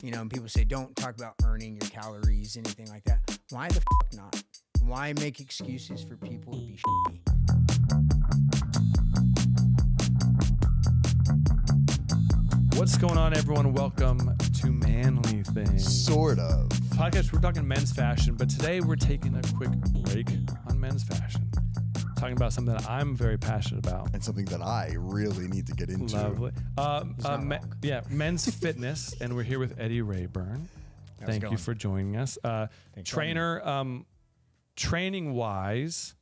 And people say, don't talk about earning your calories, anything like that. Why the fuck not? Why make excuses for people to be shitty? What's going on, everyone? Welcome to Manly Things. Sort of. Podcast, we're talking men's fashion, but today we're taking a quick break on men's fashion. Talking about something that I'm very passionate about. And something that I really need to get into. Lovely. Men's fitness, and we're here with Eddie Radburn. Thank you for joining us. Trainer, training-wise,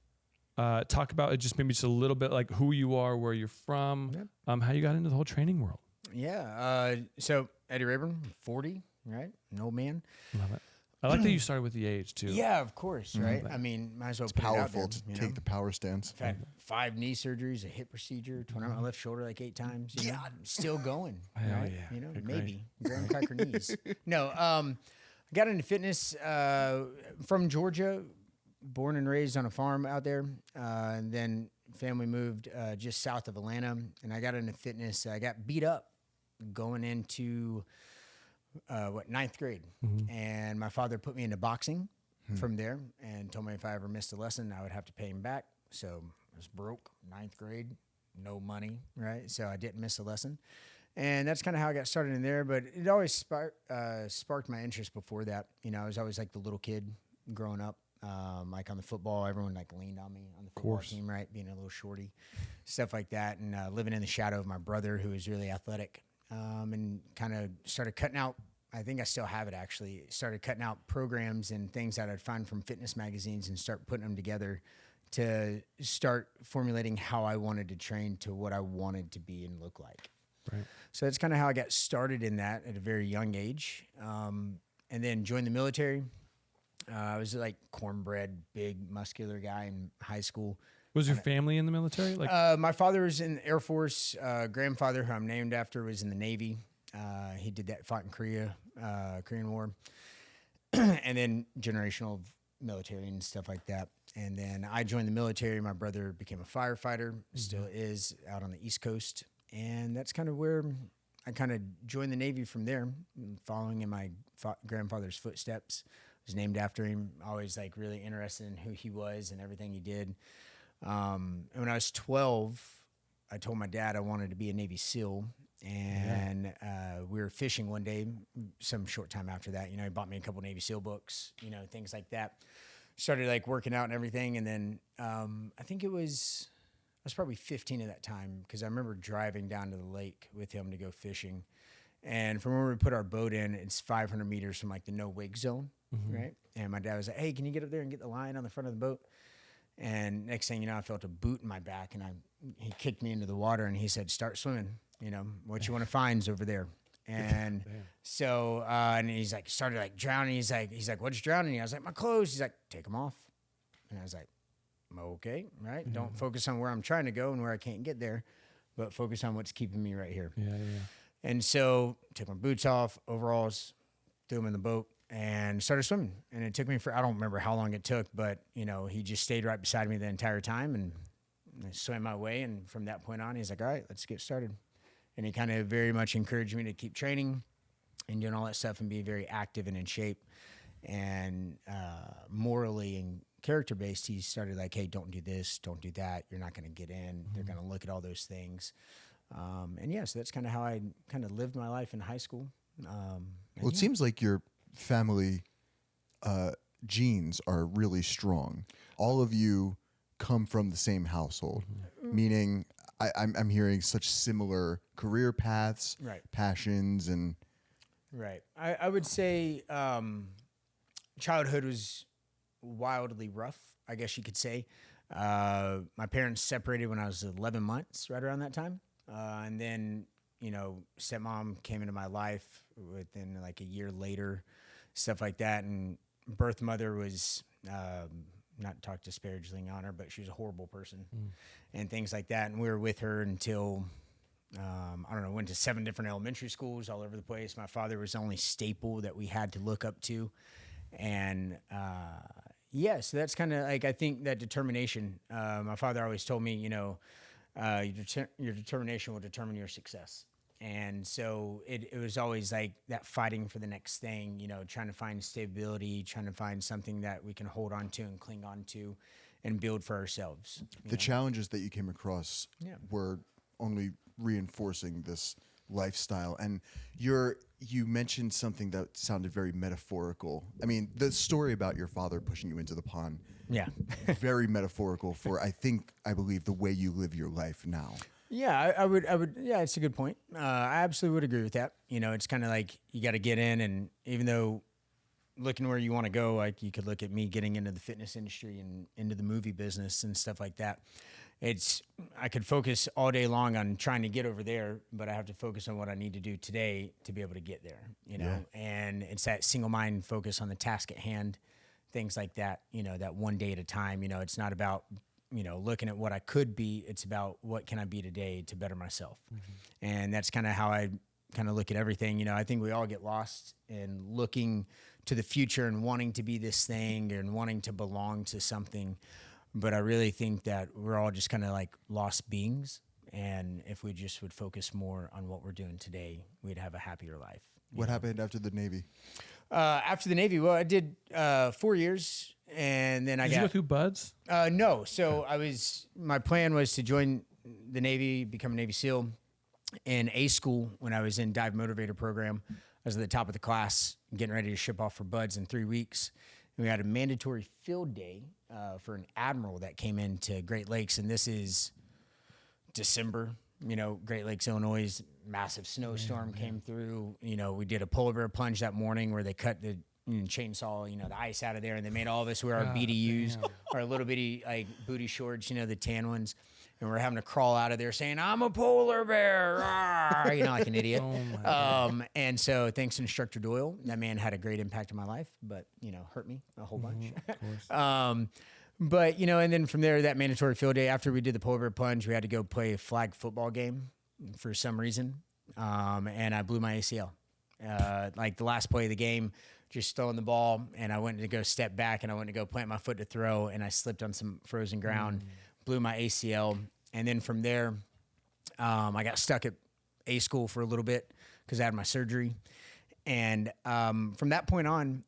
talk about just maybe just a little bit like who you are, where you're from, how you got into the whole training world. Yeah. So Eddie Radburn, 40, right? An old man. Love it. I like that you started with the age too. Yeah, of course, right? I mean, might as well It's put powerful it out there, to take the power stance. I've had 5 knee surgeries, a hip procedure, torn out my left shoulder like 8 times. I'm still going. Hell right? yeah. You're Maybe. Graham cracker knees. No, I got into fitness from Georgia, born and raised on a farm out there. And then family moved just south of Atlanta, and I got into fitness. I got beat up going into ninth grade. And my father put me into boxing from there and told me if I ever missed a lesson, I would have to pay him back. So I was broke, 9th grade, no money, right? So I didn't miss a lesson. And that's kind of how I got started in there. But it always sparked my interest before that. I was always like the little kid growing up. Like on the football, everyone like leaned on me on the football team, right? Being a little shorty, stuff like that. And living in the shadow of my brother, who was really athletic. And kind of started cutting out, I think I still have it actually, started cutting out programs and things that I'd find from fitness magazines and start putting them together to start formulating how I wanted to train to what I wanted to be and look like. Right. So that's kind of how I got started in that at a very young age. And then joined the military. I was like cornbread, big, muscular guy in high school. Was your family in the military? My father was in the Air Force. Grandfather, who I'm named after, was in the Navy. He did that, fought in Korean War. And then generational military and stuff like that. And then I joined the military. My brother became a firefighter, still is, out on the East Coast. And that's kind of where I kind of joined the Navy from there, following in my grandfather's footsteps. Was named after him. Always like really interested in who he was and everything he did. And when I was 12, I told my dad I wanted to be a Navy SEAL. And we were fishing one day, some short time after that. He bought me a couple Navy SEAL books, things like that. Started like working out and everything. And then I think I was probably 15 at that time, because I remember driving down to the lake with him to go fishing. And from where we put our boat in, it's 500 meters from like the no wake zone, right? And my dad was like, "Hey, can you get up there and get the line on the front of the boat?" And next thing you know, I felt a boot in my back, and he kicked me into the water, and he said, "Start swimming. What you want to find's over there." And so, and he's like, started like drowning. He's like, "What's drowning?" I was like, "My clothes." He's like, "Take them off." And I was like, "Okay, right. Don't focus on where I'm trying to go and where I can't get there, but focus on what's keeping me right here." Yeah. And so took my boots off, overalls, threw them in the boat, and started swimming. And it took me I don't remember how long it took, but he just stayed right beside me the entire time, and I swam my way. And from that point on, he's like, "All right, let's get started." And he kind of very much encouraged me to keep training and doing all that stuff and be very active and in shape. And morally and character-based, he started like, "Hey, don't do this, don't do that. You're not going to get in. They're going to look at all those things." So that's kind of how I kind of lived my life in high school. It seems like your family genes are really strong. All of you come from the same household, meaning I'm hearing such similar career paths, passions, and... Right. I would say childhood was wildly rough, I guess you could say. My parents separated when I was 11 months, right around that time. And then, stepmom came into my life within like a year later, stuff like that. And birth mother was, not to talk disparagingly on her, but she was a horrible person and things like that. And we were with her until, went to 7 different elementary schools all over the place. My father was the only staple that we had to look up to. And, so that's kind of like, I think that determination, my father always told me, your determination will determine your success. And so it was always like that fighting for the next thing, trying to find stability, trying to find something that we can hold on to and cling on to and build for ourselves. The challenges that you came across were only reinforcing this lifestyle. And you mentioned something that sounded very metaphorical. I mean, the story about your father pushing you into the pond. Yeah. Very metaphorical for, I believe, the way you live your life now. Yeah, I would. Yeah, it's a good point. I absolutely would agree with that. It's kind of like you got to get in, and even though looking where you want to go, like you could look at me getting into the fitness industry and into the movie business and stuff like that. I could focus all day long on trying to get over there, but I have to focus on what I need to do today to be able to get there. And it's that single mind focus on the task at hand, things like that. That one day at a time. It's not about looking at what I could be. It's about what can I be today to better myself. Mm-hmm. And that's kind of how I kind of look at everything. I think we all get lost in looking to the future and wanting to be this thing and wanting to belong to something. But I really think that we're all just kind of like lost beings. And if we just would focus more on what we're doing today, we'd have a happier life. What happened after the Navy? After the Navy, well, I did 4 years. And then Did you go through BUD/S? No. So my plan was to join the Navy, become a Navy SEAL. In A school, when I was in Dive Motivator program, I was at the top of the class, getting ready to ship off for BUD/S in 3 weeks. And we had a mandatory field day for an admiral that came into Great Lakes. And this is December, Great Lakes, Illinois, massive snowstorm came through. We did a polar bear plunge that morning where they cut the chainsaw, the ice out of there, and they made all of us wear our BDUs, our little bitty like booty shorts, the tan ones, and we're having to crawl out of there saying, "I'm a polar bear," like an idiot. And so thanks to Instructor Doyle, that man had a great impact on my life, but hurt me a whole bunch. Of course. But and then from there, that mandatory field day after we did the polar bear plunge, we had to go play a flag football game for some reason, and I blew my ACL. Like the last play of the game, just throwing the ball, and I went to go step back, and I went to go plant my foot to throw, and I slipped on some frozen ground, blew my ACL, and then from there, I got stuck at A school for a little bit because I had my surgery, and from that point on,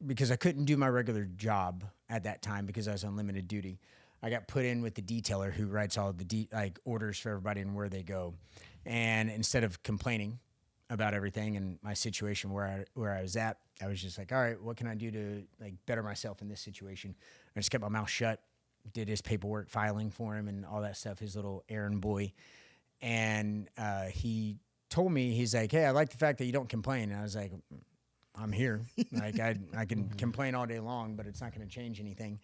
because I couldn't do my regular job at that time because I was on limited duty, I got put in with the detailer who writes all the orders for everybody and where they go, and instead of complaining about everything and my situation where I was at, I was just like, all right, what can I do to better myself in this situation? I just kept my mouth shut, did his paperwork filing for him and all that stuff, his little errand boy. And he told me, he's like, hey, I like the fact that you don't complain. And I was like, I'm here. I can complain all day long, but it's not going to change anything.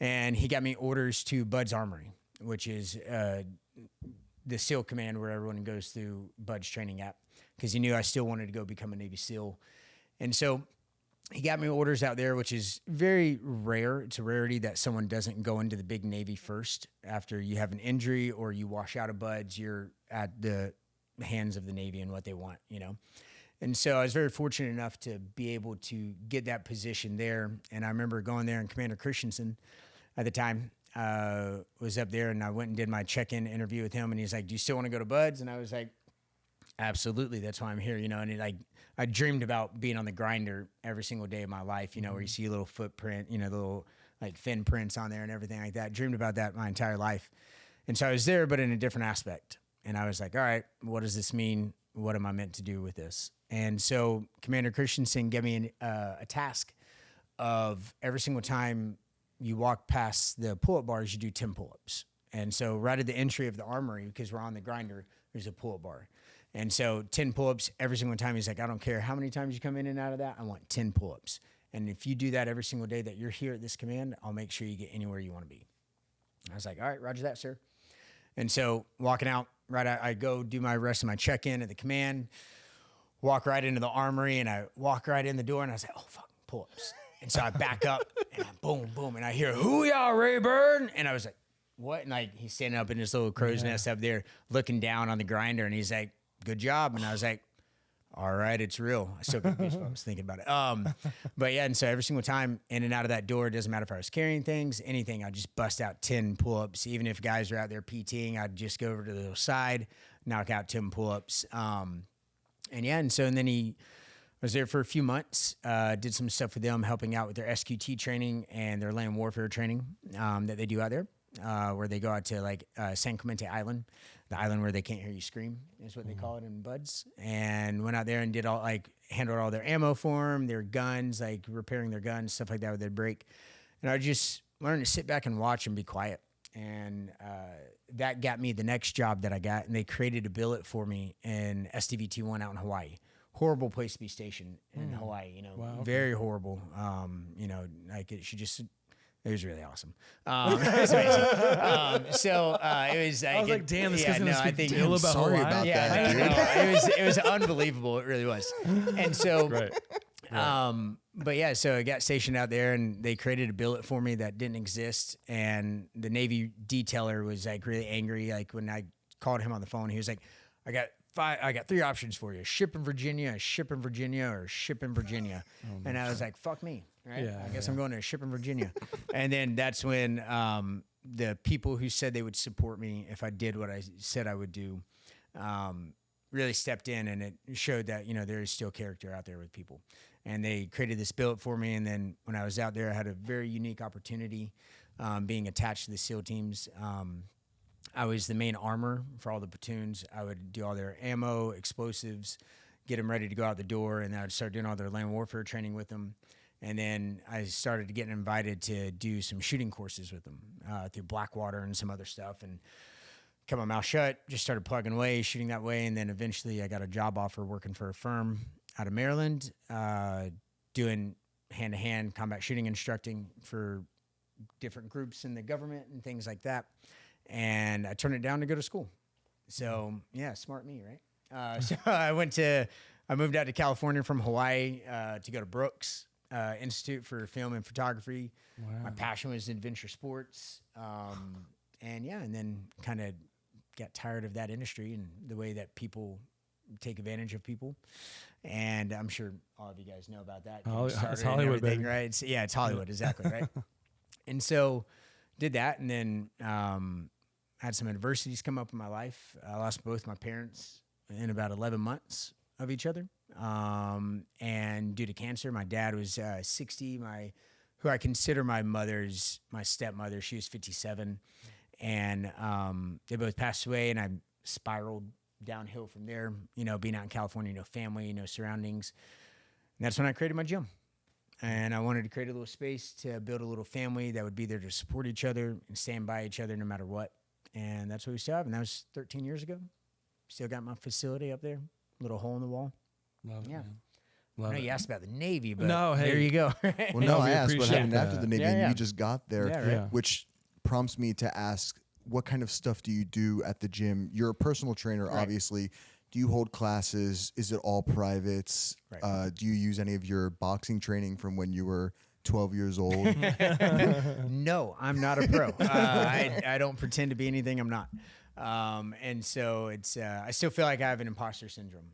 And he got me orders to Bud's Armory, which is the SEAL command where everyone goes through Bud's training app, because he knew I still wanted to go become a Navy SEAL. And so he got me orders out there, which is very rare. It's a rarity that someone doesn't go into the big Navy first. After you have an injury or you wash out of BUD/S, you're at the hands of the Navy and what they want, And so I was very fortunate enough to be able to get that position there. And I remember going there, and Commander Christensen at the time was up there, and I went and did my check-in interview with him, and he's like, do you still want to go to BUD/S? And I was like, absolutely, that's why I'm here, and I dreamed about being on the grinder every single day of my life, where you see a little footprint, the little fin prints on there and everything like that. Dreamed about that my entire life. And so I was there, but in a different aspect. And I was like, all right, what does this mean? What am I meant to do with this? And so Commander Christensen gave me a task of every single time you walk past the pull-up bars, you do 10 pull-ups. And so right at the entry of the armory, because we're on the grinder, there's a pull-up bar. And so 10 pull-ups every single time. He's like, I don't care how many times you come in and out of that. I want 10 pull-ups. And if you do that every single day that you're here at this command, I'll make sure you get anywhere you want to be. I was like, all right, roger that, sir. And so walking out, I go do my rest of my check-in at the command, walk right into the armory, and I walk right in the door, and I was like, oh, fuck, pull-ups. And so I back up, and I boom, boom, and I hear, "Hoo-yah, Raburn!" And I was like, what? And he's standing up in his little crow's nest up there looking down on the grinder, and he's like, good job. And I was like, all right, it's real. I still got goosebumps thinking about it. But yeah, and so every single time in and out of that door, it doesn't matter if I was carrying things, anything, I'd just bust out 10 pull-ups. Even if guys are out there PTing, I'd just go over to the side, knockout Tim pull-ups. And then he was there for a few months, did some stuff with them, helping out with their SQT training and their land warfare training that they do out there, where they go out to like San Clemente Island, the island where they can't hear you scream is what they call it in Buds, and went out there and handled all their ammo for them, their guns, like repairing their guns, stuff like that with their break. And I just learned to sit back and watch and be quiet. And that got me the next job that I got, and they created a billet for me in SDVT-1 out in Hawaii. Horrible place to be stationed in Hawaii, Wow, okay. Very horrible. It was really awesome. It was amazing. It was. I was like, damn, this guy's gonna speak I'm about sorry Hawaii. about Yeah, that, dude. it was unbelievable. It really was. And so, Right. so I got stationed out there, and they created a billet for me that didn't exist. And the Navy detailer was like really angry. Like when I called him on the phone, he was like, I got 3 options for you: ship in Virginia, ship in Virginia, or ship in Virginia. And I was like, fuck me. Right? Yeah, I guess I'm going to ship in Virginia. And then that's when the people who said they would support me if I did what I said I would do really stepped in, and it showed that, there is still character out there with people. And they created this billet for me. And then when I was out there, I had a very unique opportunity being attached to the SEAL teams. I was the main armor for all the platoons. I would do all their ammo, explosives, get them ready to go out the door, and I would start doing all their land warfare training with them. And then I started getting invited to do some shooting courses with them through Blackwater and some other stuff, and kept my mouth shut, just started plugging away, shooting that way. And then eventually I got a job offer working for a firm out of Maryland, doing hand-to-hand combat shooting instructing for different groups in the government and things like that. And I turned it down to go to school. So yeah, smart me, right? So I moved out to California from Hawaii to go to Brooks Institute for Film and Photography. Wow. My passion was adventure sports. And then kind of got tired of that industry and the way that people take advantage of people. And I'm sure all of you guys know about that. It's Hollywood, baby. Right? It's Hollywood, exactly, right? And so did that, and then had some adversities come up in my life. I lost both my parents in about 11 months of each other. And due to cancer, my dad was 60. Who I consider my stepmother, she was 57. And they both passed away, and I spiraled downhill from there, being out in California, no family, no surroundings. And that's when I created my gym. And I wanted to create a little space to build a little family that would be there to support each other and stand by each other no matter what. And that's what we still have. And that was 13 years ago. Still got my facility up there, little hole in the wall. Love it, Yeah. man. I Love know it. you asked about the Navy, but No, hey. there you go. Well, No, no, we I asked what appreciate happened after that. the Navy, Yeah, and yeah. you just got there, Yeah, right. Yeah. which prompts me to ask, what kind of stuff do you do at the gym? You're a personal trainer, Right. obviously. Do you hold classes? Is it all privates? Right. Do you use any of your boxing training from when you were 12 years old? No, I'm not a pro. I don't pretend to be anything I'm not. And so it's I still feel like I have an imposter syndrome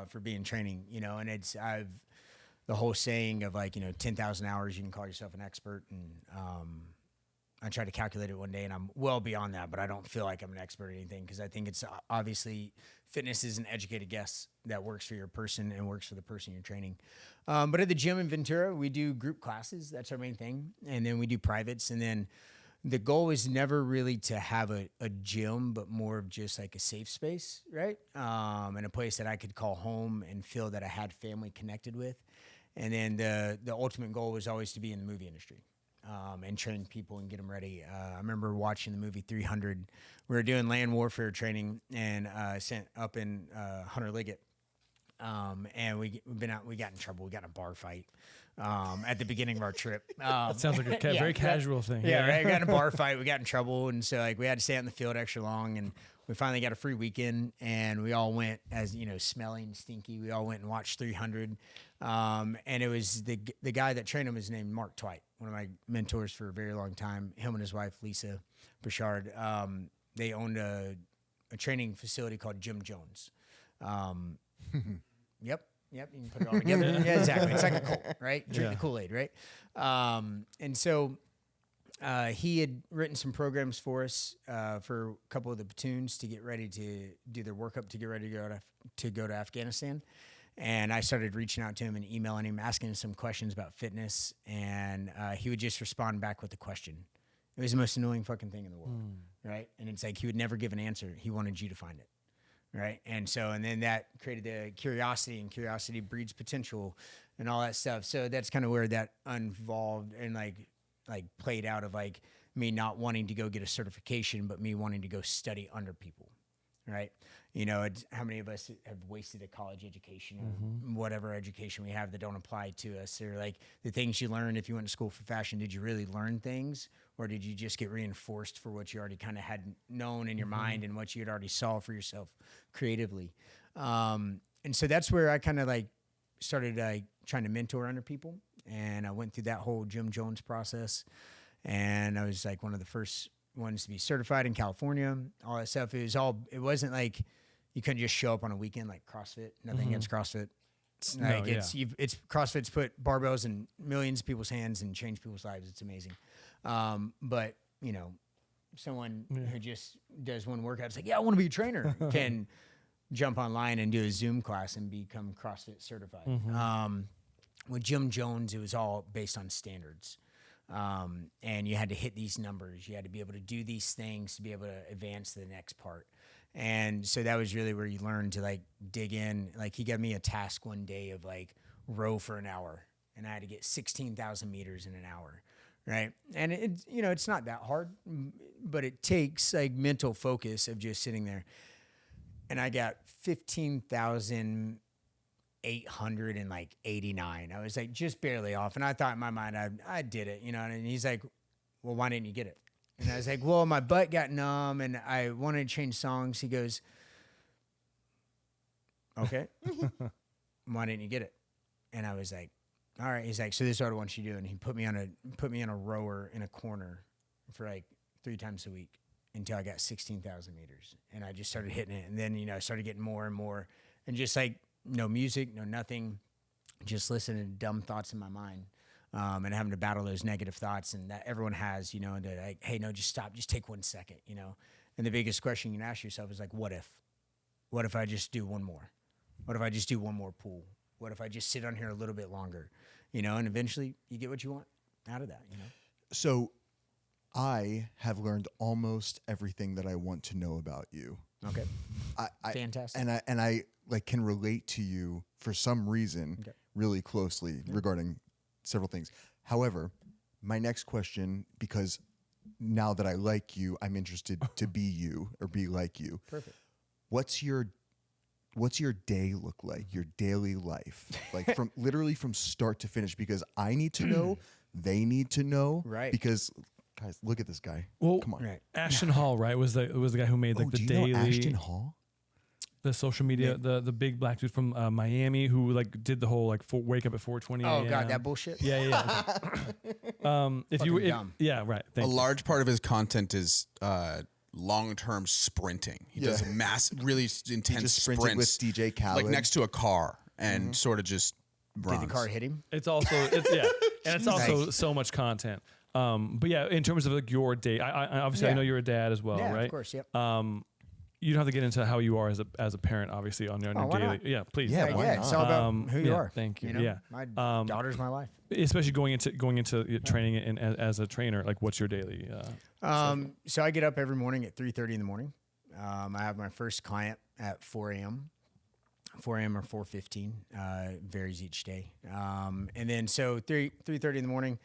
for being training, and I've the whole saying of 10,000 hours you can call yourself an expert, and I tried to calculate it one day, and I'm well beyond that, but I don't feel like I'm an expert at anything, because I think it's obviously fitness is an educated guess that works for your person and works for the person you're training. But at the gym in Ventura, we do group classes. That's our main thing. And then we do privates. And then the goal is never really to have a gym, but more of just like a safe space, right? And a place that I could call home and feel that I had family connected with. And then the ultimate goal was always to be in the movie industry. And train people and get them ready. I remember watching the movie 300. We were doing land warfare training and sent up in Hunter Liggett. And we got in trouble. We got in a bar fight at the beginning of our trip. That sounds like a very casual thing. Yeah, right. We got in a bar fight. We got in trouble. And so we had to stay out in the field extra long. And we finally got a free weekend. And we all went, as smelling stinky. We all went and watched 300. And it was the guy that trained him was named Mark Twight, one of my mentors for a very long time. Him and his wife, Lisa Bouchard, they owned a training facility called Jim Jones. Yep, you can put it all together. Yeah, exactly. It's like a cult, right? Drink the Kool-Aid, right? And so he had written some programs for us for a couple of the platoons to get ready to do their workup to get ready to go to Afghanistan. And I started reaching out to him and emailing him, asking him some questions about fitness, and he would just respond back with a question. It was the most annoying fucking thing in the world, right? And it's like he would never give an answer. He wanted you to find it, right? And then that created the curiosity, and curiosity breeds potential and all that stuff. So that's kind of where that involved and like played out of like me not wanting to go get a certification, but me wanting to go study under people, right? You know, how many of us have wasted a college education or whatever education we have that don't apply to us? Or like the things you learned if you went to school for fashion, did you really learn things, or did you just get reinforced for what you already kind of had known in your mind and what you had already saw for yourself creatively? And so that's where I kind of like started like trying to mentor under people. And I went through that whole Jim Jones process, and I was like one of the first ones to be certified in California, all that stuff. It wasn't like you couldn't just show up on a weekend like CrossFit. Nothing against CrossFit. It's CrossFit's put barbells in millions of people's hands and changed people's lives. It's amazing. But you know, someone who just does one workout, it's like, yeah, I want to be a trainer, can jump online and do a Zoom class and become CrossFit certified. With Jim Jones, it was all based on standards. And you had to hit these numbers. You had to be able to do these things to be able to advance to the next part. And so that was really where you learned to like dig in. Like he gave me a task one day of like row for an hour, and I had to get 16,000 meters in an hour. Right. And it's not that hard, but it takes like mental focus of just sitting there. And I got 15,889. I was like just barely off. And I thought in my mind, I did it, you know, and he's like, well, why didn't you get it? And I was like, well, my butt got numb and I wanted to change songs. He goes, okay, why didn't you get it? And I was like, all right. He's like, so this is what I want you to do. And he put me on a rower in a corner for like 3 times a week until I got 16,000 meters. And I just started hitting it. And then, you know, I started getting more and more, and just like no music, no nothing, just listening to dumb thoughts in my mind. And having to battle those negative thoughts, and that everyone has, you know, and they're like, hey, no, just stop, just take 1 second, you know. And the biggest question you can ask yourself is like, what if? What if I just do one more? What if I just do one more pull? What if I just sit on here a little bit longer? You know, and eventually you get what you want out of that, you know. So I have learned almost everything that I want to know about you. Okay. Fantastic. And I like can relate to you for some reason really closely regarding several things. However, my next question, because now that I like you, I'm interested to be you or be like you. Perfect. What's your day look like? Your daily life, like from start to finish? Because I need to know, they need to know, right? Because guys, look at this guy. Well, come on, right. Ashton Hall, right? Was the guy who made like the daily. Know Ashton Hall? The social media, the big black dude from Miami who like did the whole like wake up at 4:20. Oh god, that bullshit. Yeah. Yeah, right. A large part of his content is long-term sprinting. He does really intense sprints with DJ Khaled, like next to a car, and sort of just runs. Did the car hit him? It's also and it's also so much content. But yeah, in terms of like your day, I obviously I know you're a dad as well, right? Of course, yep. You don't have to get into how you are as a parent, obviously, on your daily. Not? Yeah, please. Yeah, it's all about who you are. Thank you. know? Yeah, my daughter's my life. Especially going into training as a trainer. Like, what's your daily? So I get up every morning at 3:30 in the morning. I have my first client at 4 a.m. 4 a.m. or 4:15 varies each day. And then so 3:30 in the morning,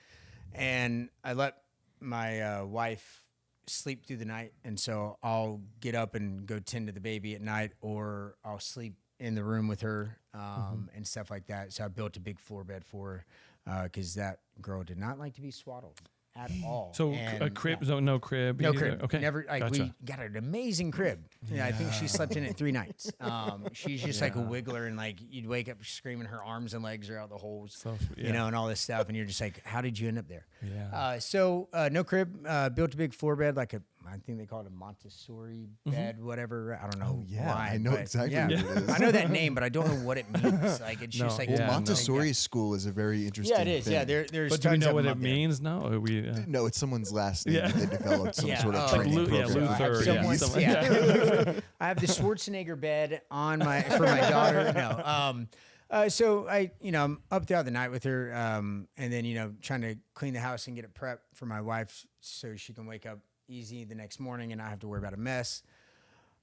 and I let my wife sleep through the night, and so I'll get up and go tend to the baby at night, or I'll sleep in the room with her and stuff like that. So I built a big floor bed for her because that girl did not like to be swaddled at all. So a crib? No crib? No either? crib. Okay. Never. Like, gotcha. We got an amazing crib. Yeah, I think she slept in it 3 nights. She's just like a wiggler, and like you'd wake up screaming her arms and legs are out the holes, So, you know, and all this stuff, and you're just like, how did you end up there? Yeah. So no crib. Built a big floor bed, like I think they call it a Montessori bed, whatever. I don't know. Oh, yeah. why, I know exactly what it is. I know that name, but I don't know what it means. Like it's just like Montessori school is a very interesting. Yeah, it is. thing. Yeah, there's. But do we tons know of what them it up there. means? No, No, it's someone's last name that they developed some sort of Oh, training Lu- program. yeah, Luther. Someone's- Yeah. I have the Schwarzenegger bed on for my daughter. No. So I'm up throughout the night with her, and then, trying to clean the house and get it prepped for my wife so she can wake up easy the next morning and not have to worry about a mess.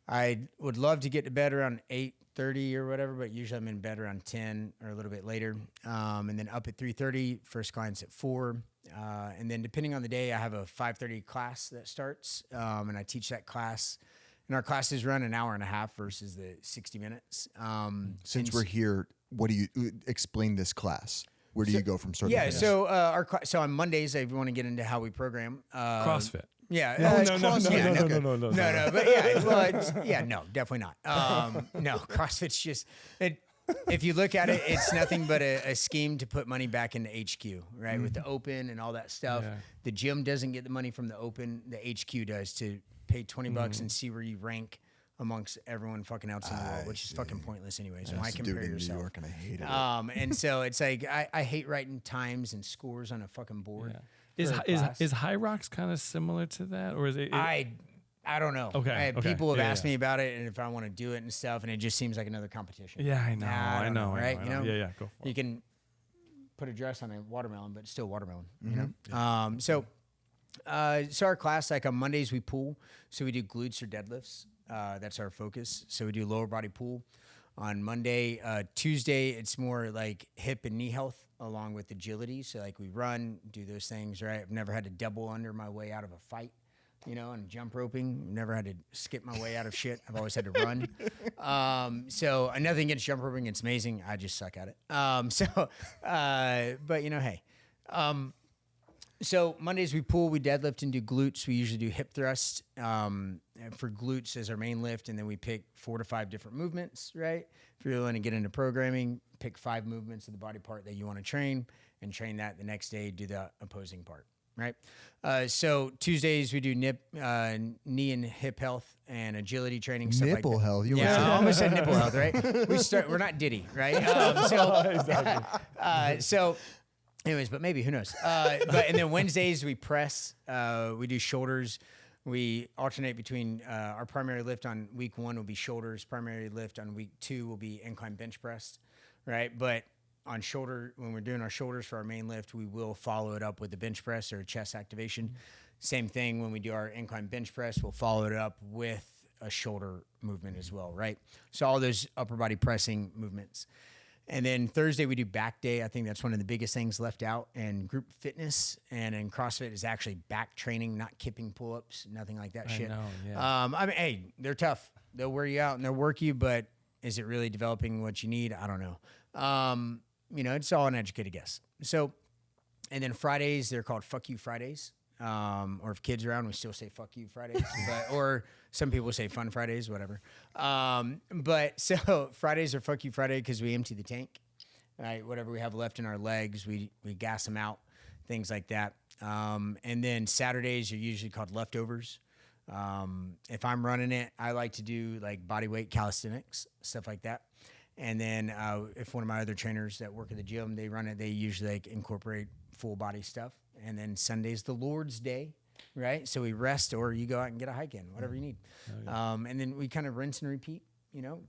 I would love to get to bed around 8:30 or whatever, but usually I'm in bed around 10 or a little bit later. And then up at 3:30, first client's at 4. And then depending on the day, I have a 5:30 class that starts, and I teach that class. And our classes run an hour and a half versus the 60 minutes. Since we're here, what do you explain this class? Where do you go from start to finish? So on Mondays, if you want to get into how we program CrossFit. Yeah. No. No, but yeah, well, no, definitely not. No, CrossFit's just if you look at it, it's nothing but a scheme to put money back into HQ, right? With the open and all that stuff. Yeah. The gym doesn't get the money from the open. The HQ does to pay $20 and see where you rank amongst everyone fucking else in the world, which is fucking pointless anyways. Why compare in yourself? New York, and I hated it. And so it's like I hate writing times and scores on a fucking board. Yeah. for a class. Is High Rocks kind of similar to that, or is it? I don't know. Okay, okay. People have Yeah, asked yeah. me about it and if I want to do it and stuff, and it just seems like another competition. Yeah, I know. I know. right? Yeah, go for You it. can put a dress on a watermelon, but it's still watermelon. You know. So our class, like on Mondays we pull, so we do glutes or deadlifts. That's our focus. So we do lower body pull. On Monday, Tuesday, it's more like hip and knee health along with agility. So like we run, do those things, right? I've never had to double under my way out of a fight, and jump but never had to skip my way out of shit. I've always had to run. So nothing against jump roping. It's amazing. I just suck at it. But hey. So Mondays we pull, we deadlift and do glutes. We usually do hip thrust for glutes as our main lift, and then we pick 4 to 5 different movements, right? If you're willing to get into programming, pick 5 movements of the body part that you want to train, and train that the next day, do the opposing part, right? So Tuesdays we do knee and hip health and agility training, stuff Nipple like that. health. Yeah, I almost said nipple health, right? We're not Diddy, right? So anyways, but maybe, who knows? And then Wednesdays we press, we do shoulders. We alternate between our primary lift on week 1 will be shoulders. Primary lift on week 2 will be incline bench press, right? But on shoulder, when we're doing our shoulders for our main lift, we will follow it up with a bench press or a chest activation. Same thing when we do our incline bench press, we'll follow it up with a shoulder movement as well, right? So all those upper body pressing movements. And then Thursday we do back day. I think that's one of the biggest things left out. And group fitness and in CrossFit is actually back training, not kipping pull-ups, nothing like that shit. know, yeah. Hey, they're tough. They'll wear you out and they'll work you, but is it really developing what you need? I don't know. It's all an educated guess. So, and then Fridays, they're called Fuck You Fridays. Or if kids are around, we still say Fuck You Fridays. Or some people say Fun Fridays, whatever. But so Fridays are Fuck You Friday because we empty the tank. Right? Whatever we have left in our legs, we gas them out, things like that. And then Saturdays are usually called leftovers. If I'm running it, I like to do like body weight calisthenics, stuff like that. And then if one of my other trainers that work at the gym, they run it, they usually incorporate full body stuff. And then Sunday's the Lord's Day, right? So we rest or you go out and get a hike in, whatever you need. And then we kind of rinse and repeat.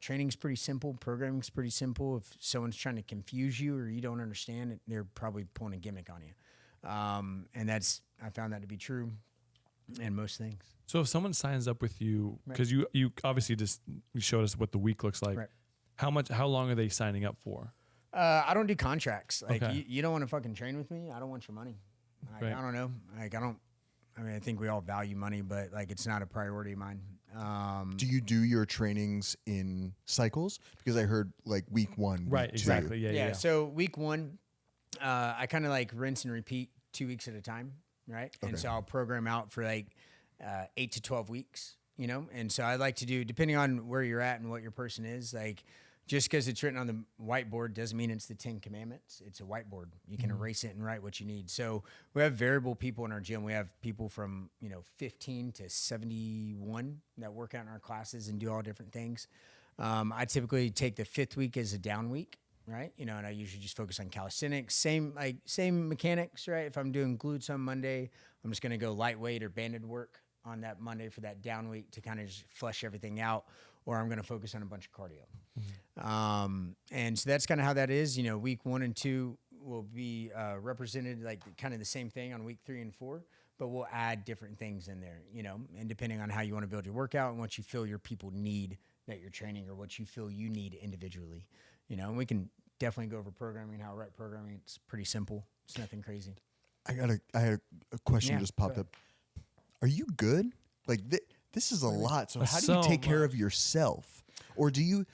Training's pretty simple. Programming's pretty simple. If someone's trying to confuse you or you don't understand it, they're probably pulling a gimmick on you. And I found that to be true in most things. So if someone signs up with you, because you obviously you showed us what the week looks like. Right. How long are they signing up for? I don't do contracts. Okay. You don't want to fucking train with me. I don't want your money. Right. I don't know. I think we all value money, but it's not a priority of mine. Do you do your trainings in cycles? Because I heard week 1, week Right, 2. exactly. Yeah. So week 1, I kind of rinse and repeat 2 weeks at a time, right? Okay. And so I'll program out for 8 to 12 weeks, And so I like to do, depending on where you're at and what your person is, just because it's written on the whiteboard doesn't mean it's the 10 Commandments. It's a whiteboard. You can erase it and write what you need. So we have variable people in our gym. We have people from 15 to 71 that work out in our classes and do all different things. I typically take the 5th week as a down week, right? And I usually just focus on calisthenics. Same mechanics, right? If I'm doing glutes on Monday, I'm just going to go lightweight or banded work on that Monday for that down week to kind of just flush everything out. Or I'm going to focus on a bunch of cardio. And so that's kind of how that is. Week 1 and 2 will be represented like kind of the same thing on week 3 and 4, but we'll add different things in there, and depending on how you want to build your workout and what you feel your people need that you're training or what you feel you need individually, and we can definitely go over programming and how to write programming. It's pretty simple. It's nothing crazy. I had a question just popped up. Are you good? Like this is a lot. So how do you take care of yourself? Or do you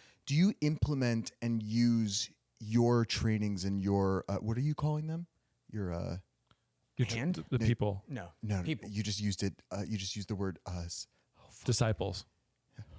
implement and use your trainings and your what are you calling them? Your hand? The people. No, people. You just used it. You just used the word us. Disciples.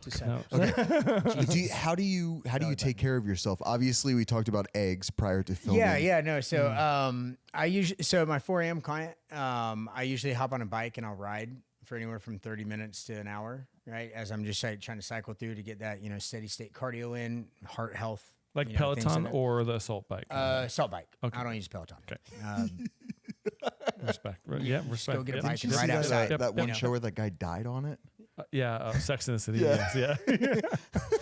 Disciples. No. Okay. How do you take care of yourself? Obviously, we talked about eggs prior to filming. Yeah. No. So my 4 a.m. client, I usually hop on a bike and I'll ride for anywhere from 30 minutes to an hour, right? As I'm just trying to cycle through to get that, steady state cardio in, heart health. Like Peloton or the assault bike? Assault bike. Okay. I don't use Peloton. Okay. Respect. Yeah, respect. Go get a Did bike you and see ride outside. that one show where that guy died on it? Sex in the City. Yeah. Yes, yeah.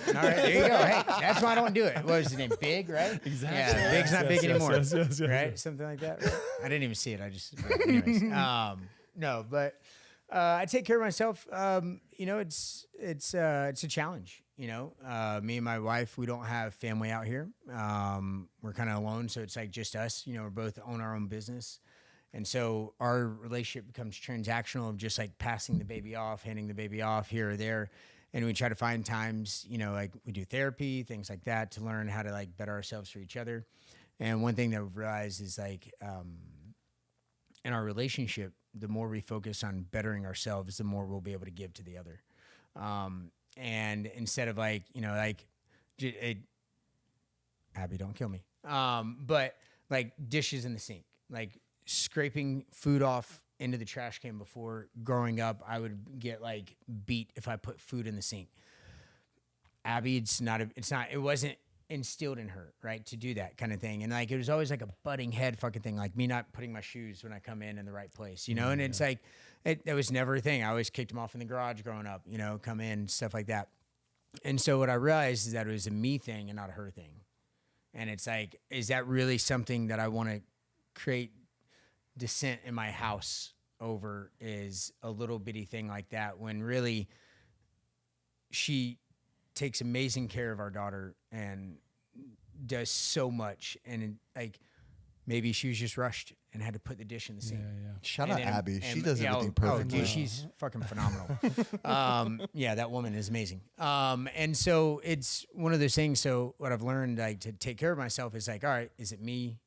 All right, there you go. Hey, that's why I don't do it. What was his name? Big, right? Exactly. Yeah, Big's not big anymore. Yes, right? Something like that. Right? I didn't even see it. I just, anyways. No, but I take care of myself. It's a challenge. Me and my wife, we don't have family out here. We're kind of alone, so it's like just us. We're both own our own business. And so our relationship becomes transactional of just like passing the baby off, handing the baby off here or there. And we try to find times, like we do therapy, things like that to learn how to like better ourselves for each other. And one thing that we've realized is like in our relationship, the more we focus on bettering ourselves, the more we'll be able to give to the other. And instead of like, Abby, don't kill me. But like dishes in the sink, like scraping food off into the trash can. Before growing up, I would get like beat if I put food in the sink. Abby, it wasn't instilled in her, right, to do that kind of thing. And like, it was always like a butting head fucking thing, like me not putting my shoes when I come in the right place, and it's like, it was never a thing. I always kicked them off in the garage growing up, come in, stuff like that. And so what I realized is that it was a me thing and not a her thing. And it's like, is that really something that I want to create dissent in my house over, is a little bitty thing like that, when really she takes amazing care of our daughter and does so much. And like, maybe she was just rushed and had to put the dish in the sink. Yeah. Shout out Abby. She does everything perfectly. Oh, dude, she's fucking phenomenal. That woman is amazing. And so it's one of those things. So what I've learned, like, to take care of myself is like, all right, is it me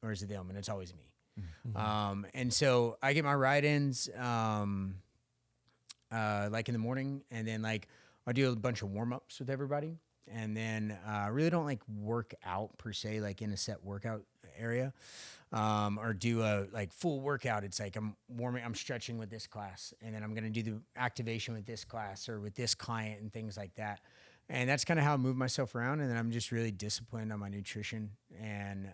or is it them? And it's always me. Mm-hmm. And so I get my ride-ins like in the morning, and then like I do a bunch of warm-ups with everybody. And then I really don't like work out per se, like in a set workout area, or do a like full workout. It's like I'm stretching with this class, and then I'm going to do the activation with this class or with this client and things like that. And that's kind of how I move myself around. And then I'm just really disciplined on my nutrition and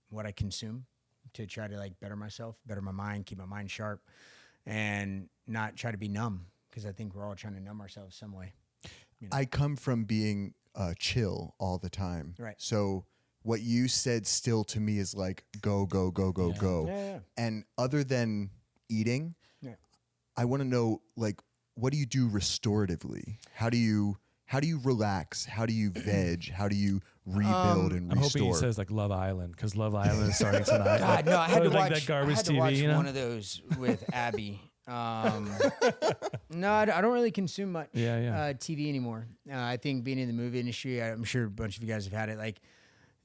what I consume to try to like better myself, better my mind, keep my mind sharp, and not try to be numb, because I think we're all trying to numb ourselves some way. I come from being chill all the time. Right. So what you said still to me is like, go, go, go, go, go. Yeah. And other than eating, I want to know, like, what do you do restoratively? How do you relax? How do you veg? How do you rebuild and restore? I'm hoping he says like Love Island, because Love Island is starting tonight. God, no, I had to watch that garbage TV. Watch one of those with Abby. No, I don't really consume much TV anymore. I think being in the movie industry, I'm sure a bunch of you guys have had it. Like,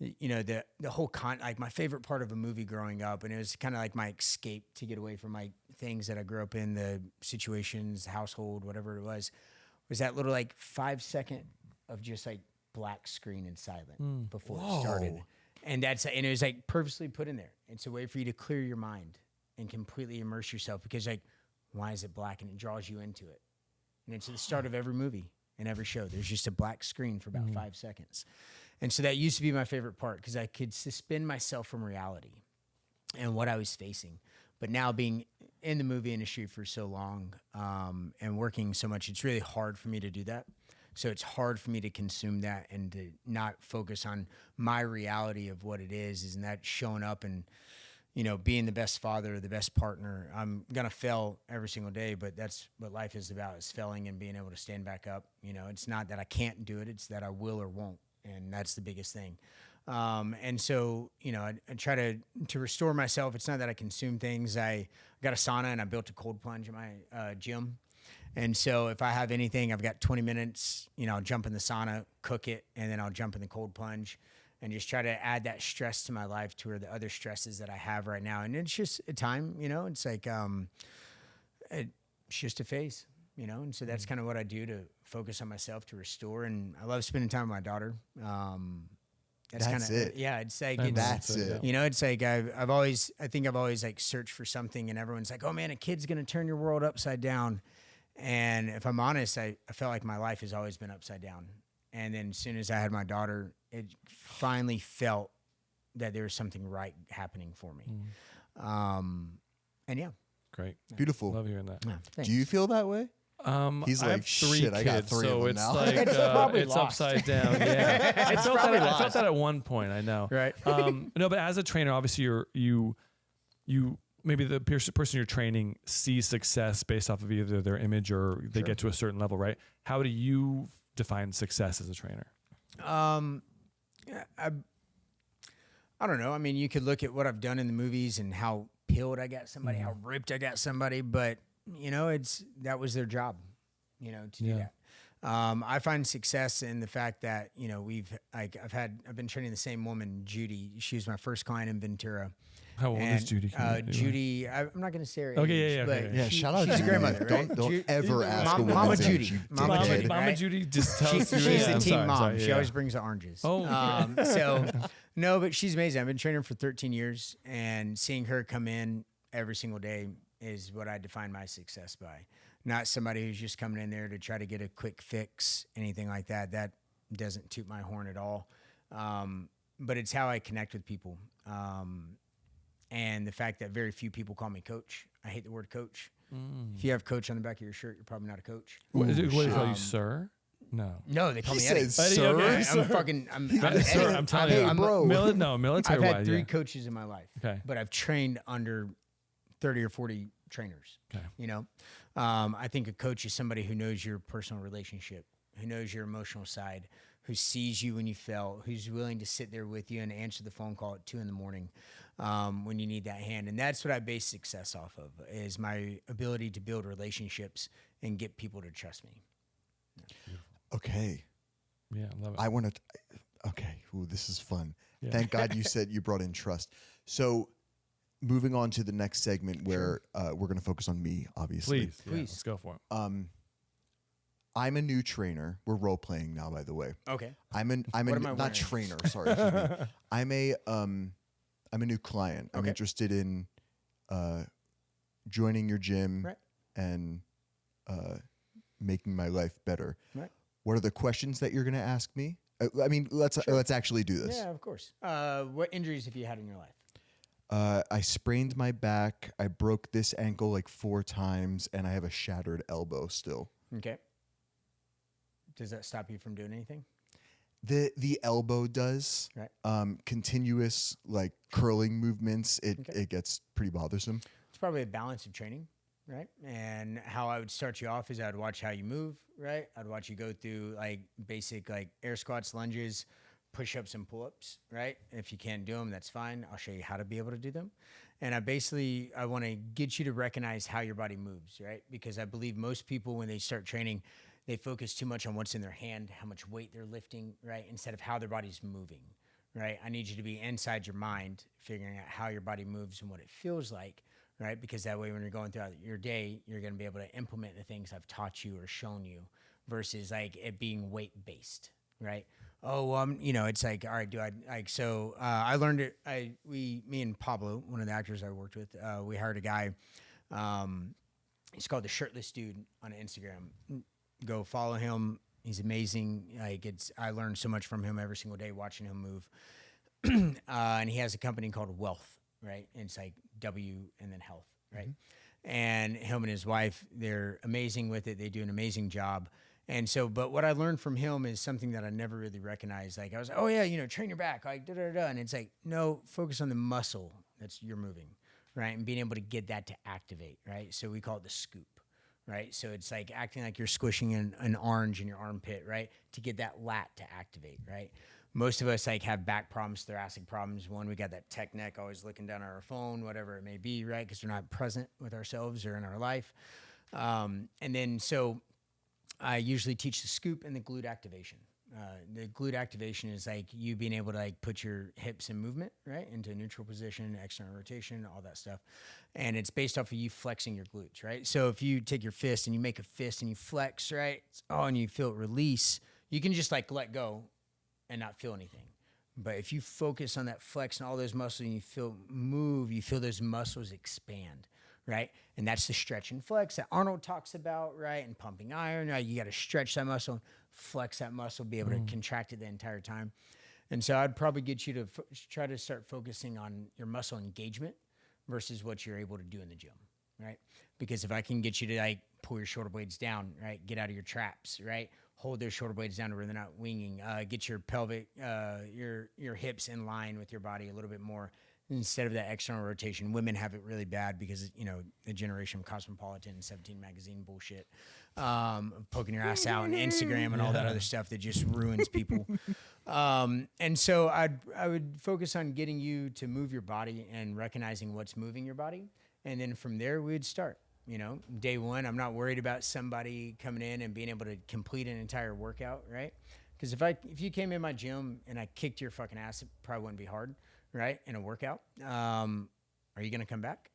the whole like my favorite part of a movie growing up, and it was kind of like my escape to get away from my things that I grew up in, the situations, household, whatever it was that little like 5 second of just like black screen and silent before it started. And it was like purposely put in there. It's a way for you to clear your mind and completely immerse yourself, because like, why is it black? And it draws you into it. And it's at the start of every movie and every show. There's just a black screen for about 5 seconds. And so that used to be my favorite part, because I could suspend myself from reality and what I was facing. But now being in the movie industry for so long and working so much, it's really hard for me to do that. So it's hard for me to consume that and to not focus on my reality of what it is and that showing up and, you know, being the best father, the best partner. I'm going to fail every single day, but that's what life is about, is failing and being able to stand back up. You know, it's not that I can't do it, it's that I will or won't. And that's the biggest thing. And so, you know, I try to restore myself. It's not that I consume things. I got a sauna and I built a cold plunge in my gym. And so if I have anything, I've got 20 minutes, you know, I'll jump in the sauna, cook it, and then I'll jump in the cold plunge and just try to add that stress to my life to where the other stresses that I have right now. And it's just a time, you know, it's like, it's just a phase, you know? And so that's kind of what I do to focus on myself, to restore. And I love spending time with my daughter. That's kind of it. Yeah, it's like that's it. You know, it's like I think I've always like searched for something, and everyone's like, "Oh man, a kid's gonna turn your world upside down." And if I'm honest, I felt like my life has always been upside down. And then as soon as I had my daughter, it finally felt that there was something right happening for me. And yeah, great, beautiful. Love hearing that. Yeah, do you feel that way? He's like, I have 3 kids, I got 3 so it's now. like it's upside down. Yeah, I felt that at one point. I know, right? No, but as a trainer, obviously you maybe the person you're training sees success based off of either their image or they get to a certain level, right? How do you define success as a trainer? I don't know. I mean, you could look at what I've done in the movies and how peeled I got somebody, how ripped I got somebody, but you know, that was their job, you know, to do that. I find success in the fact that, you know, I've been training the same woman, Judy. She was my first client in Ventura. How old is Judy? Judy, I'm not going to say her age, but shout out she's Judy. a grandmother, right? Don't ever ask a woman. Mama Judy. Mama Judy just tells you. She's the team mom. Sorry, she always brings the oranges. Oh. So, no, but she's amazing. I've been training her for 13 years, and seeing her come in every single day is what I define my success by. Not somebody who's just coming in there to try to get a quick fix, anything like that. That doesn't toot my horn at all. But it's how I connect with people. And the fact that very few people call me coach. I hate the word coach. If you have coach on the back of your shirt, you're probably not a coach. What do they call you, sir? No, they call me Eddie. Sir. Okay. I'm telling you, bro. Military. I've had 3 coaches in my life, but I've trained under 30 or 40 trainers. Okay. You know, I think a coach is somebody who knows your personal relationship, who knows your emotional side, who sees you when you fail, who's willing to sit there with you and answer the phone call at 2 a.m. When you need that hand. And that's what I base success off of, is my ability to build relationships and get people to trust me. Okay. Yeah, I love it. I want to. Okay. Ooh, this is fun. Yeah. Thank God you said you brought in trust. So, moving on to the next segment where we're going to focus on me, obviously. Please. Let's go for it. I'm a new trainer. We're role playing now, by the way. Okay. I'm not trainer. Sorry. I'm a new client. I'm interested in joining your gym and making my life better. Right. What are the questions that you're going to ask me? I mean, let's actually do this. Yeah, of course. What injuries have you had in your life? I sprained my back. I broke this ankle like 4 times, and I have a shattered elbow still. Okay. Does that stop you from doing anything? The elbow does. Right. Continuous like curling movements. It gets pretty bothersome. It's probably a balance of training, right? And how I would start you off is I'd watch how you move, right? I'd watch you go through like basic like air squats, lunges, push-ups and pull-ups, right? If you can't do them, that's fine. I'll show you how to be able to do them. And I want to get you to recognize how your body moves, right? Because I believe most people, when they start training, they focus too much on what's in their hand, how much weight they're lifting, right? Instead of how their body's moving, right? I need you to be inside your mind, figuring out how your body moves and what it feels like, right? Because that way, when you're going throughout your day, you're going to be able to implement the things I've taught you or shown you versus like it being weight-based, right? it's like, all right, I learned it. Me and Pablo, one of the actors I worked with, we hired a guy. He's called the Shirtless Dude on Instagram. Go follow him. He's amazing. I learned so much from him every single day watching him move. And he has a company called Wealth, right? And it's like W and then health, right? Mm-hmm. And him and his wife, they're amazing with it. They do an amazing job. And so, but what I learned from him is something that I never really recognized. Like I was, train your back, like da-da-da-da. And it's like, no, focus on the muscle that's you're moving, right? And being able to get that to activate, right? So we call it the scoop, right? So it's like acting like you're squishing an orange in your armpit, right? To get that lat to activate, right? Most of us like have back problems, thoracic problems. One, we got that tech neck, always looking down at our phone, whatever it may be, right? Because we're not present with ourselves or in our life. And then so I usually teach the scoop and the glute activation. The glute activation is like you being able to like put your hips in movement, right? Into neutral position, external rotation, all that stuff. And it's based off of you flexing your glutes, right? So if you take your fist and you make a fist and you flex, right? And you feel it release, you can just like let go and not feel anything. But if you focus on that flex and all those muscles and you feel move, you feel those muscles expand, right? And that's the stretch and flex that Arnold talks about, right? And pumping iron, right? You got to stretch that muscle, flex that muscle, be able to contract it the entire time. And so I'd probably get you to try to start focusing on your muscle engagement versus what you're able to do in the gym, right? Because if I can get you to like pull your shoulder blades down, right? Get out of your traps, right? Hold those shoulder blades down to where they're not winging. Get your pelvic, your hips in line with your body a little bit more instead of that external rotation. Women have it really bad because, the generation of Cosmopolitan and 17 magazine bullshit, poking your ass out on Instagram and all that other stuff that just ruins people. And so I would focus on getting you to move your body and recognizing what's moving your body. And then from there, we would start. Day one, I'm not worried about somebody coming in and being able to complete an entire workout, right? Because if you came in my gym and I kicked your fucking ass, it probably wouldn't be hard, right? In a workout. Are you going to come back?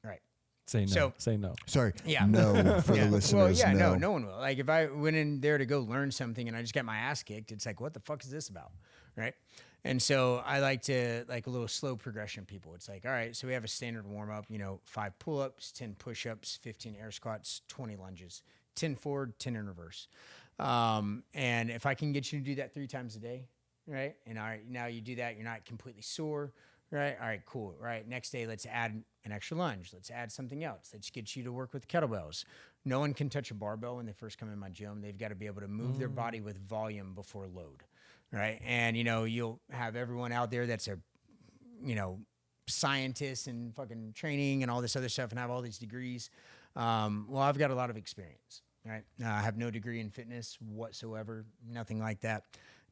Right. Say no. Say no. Sorry. Yeah. No for the listeners. Well, no one will. Like if I went in there to go learn something and I just got my ass kicked, it's like, what the fuck is this about? Right. And so I like to like a little slow progression people. It's like, all right, so we have a standard warm up, 5 pull-ups, 10 push-ups, 15 air squats, 20 lunges, 10 forward, 10 in reverse. And if I can get you to do that 3 times a day, right? And all right, now you do that, you're not completely sore, right? All right, cool. All right, next day, let's add an extra lunge. Let's add something else. Let's get you to work with kettlebells. No one can touch a barbell when they first come in my gym. They've got to be able to move their body with volume before load. Right. And, you'll have everyone out there that's a, scientist and fucking training and all this other stuff and have all these degrees. Well, I've got a lot of experience. Right. I have no degree in fitness whatsoever. Nothing like that.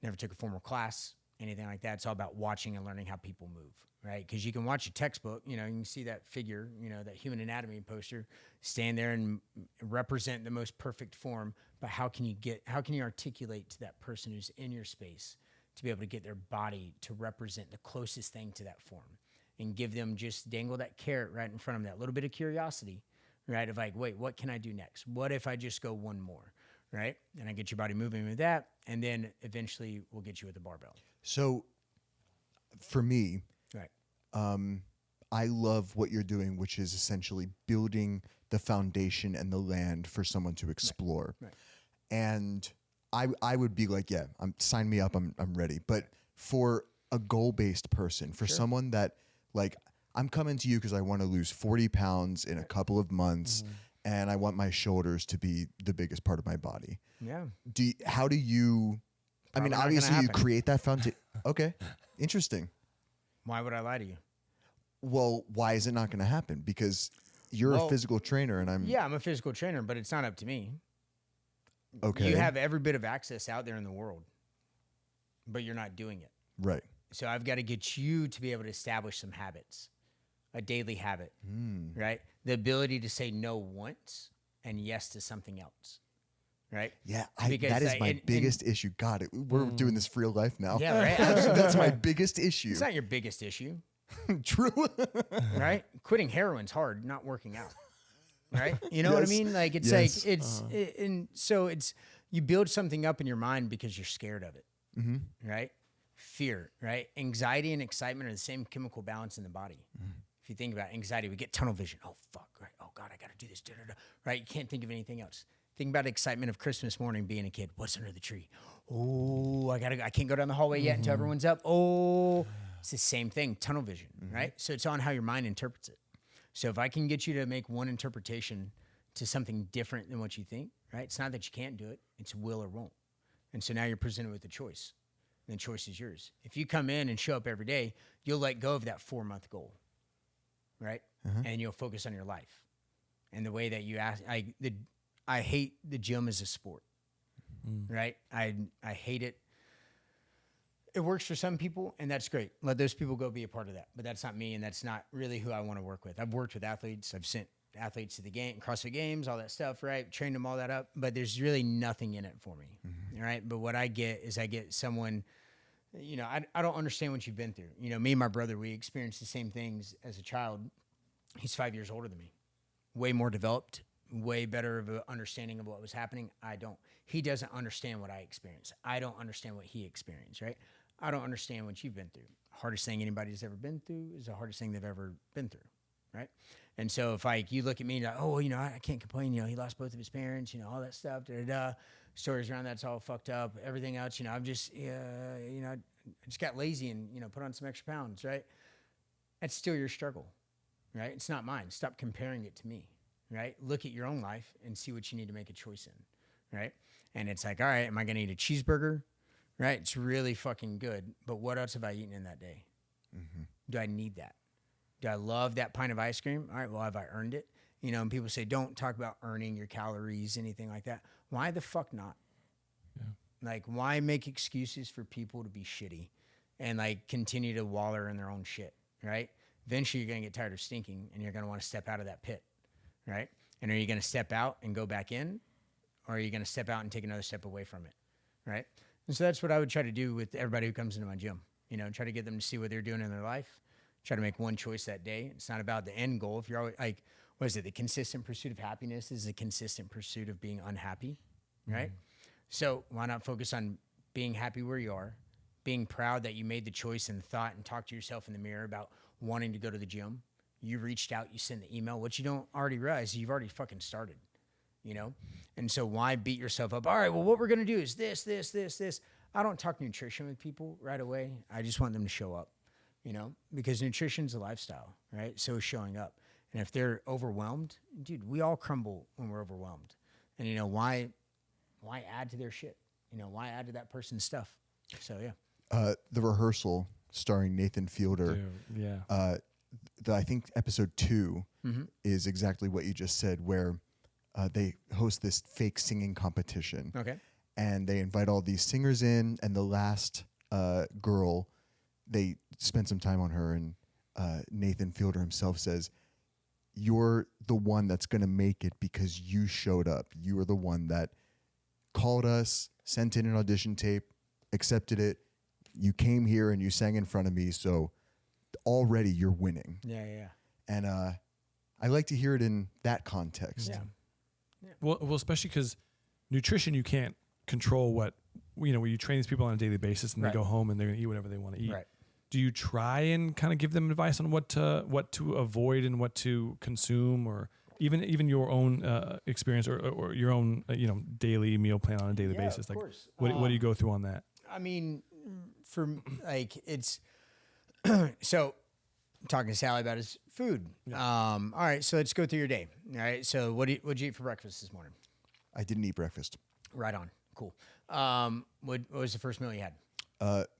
Never took a formal class, anything like that. It's all about watching and learning how people move. Right. Because you can watch a textbook, you can see that figure, that human anatomy poster, stand there and represent the most perfect form. But how can you articulate to that person who's in your space to be able to get their body to represent the closest thing to that form and give them just dangle that carrot right in front of them, that little bit of curiosity, right? Of like, wait, what can I do next? What if I just go one more, right? And I get your body moving with that. And then eventually we'll get you with the barbell. So for me, right. I love what you're doing, which is essentially building the foundation and the land for someone to explore. Right. And I would be like, yeah, sign me up. I'm ready. But for a goal-based person, for someone that like, I'm coming to you because I want to lose 40 pounds in a couple of months and I want my shoulders to be the biggest part of my body. Yeah. How do you, Probably not obviously gonna you happen. create that foundation. Okay. Interesting. Why would I lie to you? Well, why is it not going to happen? Because you're a physical trainer and I'm a physical trainer, but it's not up to me. Okay. You have every bit of access out there in the world, but you're not doing it. Right. So I've got to get you to be able to establish some habits, a daily habit, right? The ability to say no once and yes to something else, right? Yeah, Because that is my biggest issue. God, we're doing this for real life now. Yeah, right? Absolutely. That's my biggest issue. It's not your biggest issue, True. right? Quitting heroin's hard, not working out. Right? You know what I Yes. mean? Like, it's Yes. and so it's you build something up in your mind because you're scared of it, right? Fear, right? Anxiety and excitement are the same chemical balance in the body. If you think about anxiety, we get tunnel vision. Oh, fuck, right? Oh, God, I got to do this, right? You can't think of anything else. Think about excitement of Christmas morning being a kid. What's under the tree? Oh, I can't go down the hallway yet until everyone's up. Oh, it's the same thing, tunnel vision, right? So it's on how your mind interprets it. So if I can get you to make one interpretation to something different than what you think, right? It's not that you can't do it, it's will or won't. And so now you're presented with a choice, and the choice is yours. If you come in and show up every day, you'll let go of that 4-month goal, right? And you'll focus on your life. And the way that you ask, I hate the gym as a sport, right? I hate it. It works for some people, and that's great. Let those people go be a part of that. But that's not me, and that's not really who I want to work with. I've worked with athletes. I've sent athletes to the CrossFit Games, all that stuff, right? Trained them all that up. But there's really nothing in it for me, right? But what I get is I get someone, I don't understand what you've been through. Me and my brother, we experienced the same things as a child. He's 5 years older than me, way more developed, way better of an understanding of what was happening. I don't. He doesn't understand what I experienced. I don't understand what he experienced, right? I don't understand what you've been through. Hardest thing anybody's ever been through is the hardest thing they've ever been through, right? And so if you look at me and I can't complain, he lost both of his parents, all that stuff, stories around that's all fucked up, everything else, I just got lazy and, put on some extra pounds, right? That's still your struggle, right? It's not mine. Stop comparing it to me, right? Look at your own life and see what you need to make a choice in, right? And it's like, all right, am I going to eat a cheeseburger? Right? It's really fucking good. But what else have I eaten in that day? Do I need that? Do I love that pint of ice cream? All right, well, have I earned it? And people say, don't talk about earning your calories, anything like that. Why the fuck not? Yeah. Like, why make excuses for people to be shitty and, continue to waller in their own shit, right? Eventually, you're going to get tired of stinking, and you're going to want to step out of that pit, right? And are you going to step out and go back in, or are you going to step out and take another step away from it, right? And so that's what I would try to do with everybody who comes into my gym. Try to get them to see what they're doing in their life. Try to make one choice that day. It's not about the end goal. If you're always what is it? The consistent pursuit of happiness is the consistent pursuit of being unhappy, right? So why not focus on being happy where you are, being proud that you made the choice and thought and talked to yourself in the mirror about wanting to go to the gym. You reached out, you sent the email. What you don't already realize is you've already fucking started. And so why beat yourself up? All right, well, what we're going to do is this. I don't talk nutrition with people right away. I just want them to show up, because nutrition's a lifestyle, right? So is showing up. And if they're overwhelmed, dude, we all crumble when we're overwhelmed. And, why add to their shit? Why add to that person's stuff? So, yeah. The rehearsal starring Nathan Fielder. Dude, yeah. I think episode 2 is exactly what you just said, where they host this fake singing competition. Okay. And they invite all these singers in, and the last girl, they spend some time on her, and Nathan Fielder himself says, "You're the one that's going to make it because you showed up. You were the one that called us, sent in an audition tape, accepted it. You came here and you sang in front of me, so already you're winning." Yeah. And I like to hear it in that context. Yeah. Well, especially because nutrition, you can't control what, when you train these people on a daily basis and they go home and they're going to eat whatever they want to eat. Right. Do you try and kind of give them advice on what to avoid and what to consume, or even your own experience or your own daily meal plan on a daily basis? Of course. What do you go through on that? I mean, it's so talking to Sally about his food. Yeah. All right, so let's go through your day. All right, so what'd you eat for breakfast this morning? I didn't eat breakfast. Right on. Cool. What was the first meal you had?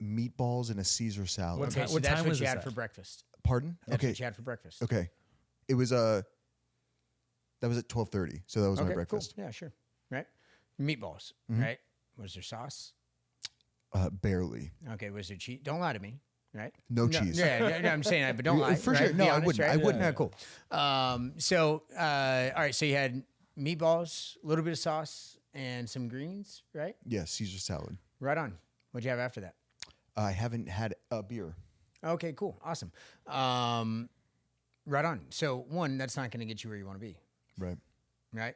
Meatballs and a Caesar salad. Okay, so that's what you had for breakfast. Pardon? That's what you had for breakfast. Okay. It was that was at 12:30, so that was my breakfast. Cool. Yeah, sure. Right? Meatballs, right? Was there sauce? Barely. Okay, was there cheese? Don't lie to me, right? No cheese. Yeah, I'm saying that, but don't lie. For right? sure. No, Be I honest, wouldn't. Right? I wouldn't. Yeah, cool. All right, so you had meatballs, a little bit of sauce, and some greens, right? Yes, Caesar salad. Right on. What'd you have after that? I haven't had a beer. Okay, cool. Awesome. Right on. So, one, that's not going to get you where you want to be. Right. Right?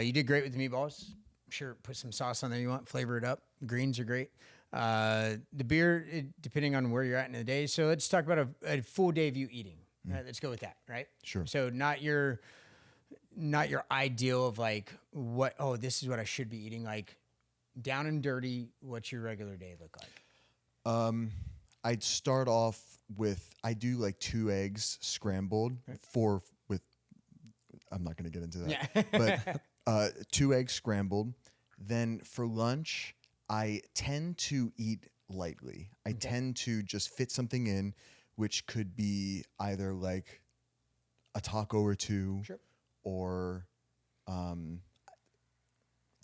You did great with the meatballs. Sure, put some sauce on there you want, flavor it up. Greens are great. The beer, depending on where you're at in the day. So let's talk about a full day of you eating. Right, let's go with that, right? Sure. So not your ideal of like this is what I should be eating. Like down and dirty, what's your regular day look like? I'd start off with, I do like 2 eggs scrambled, 4 with, I'm not going to get into that, but 2 eggs scrambled. Then for lunch, I tend to eat lightly. I tend to just fit something in, which could be either like a taco or 2, or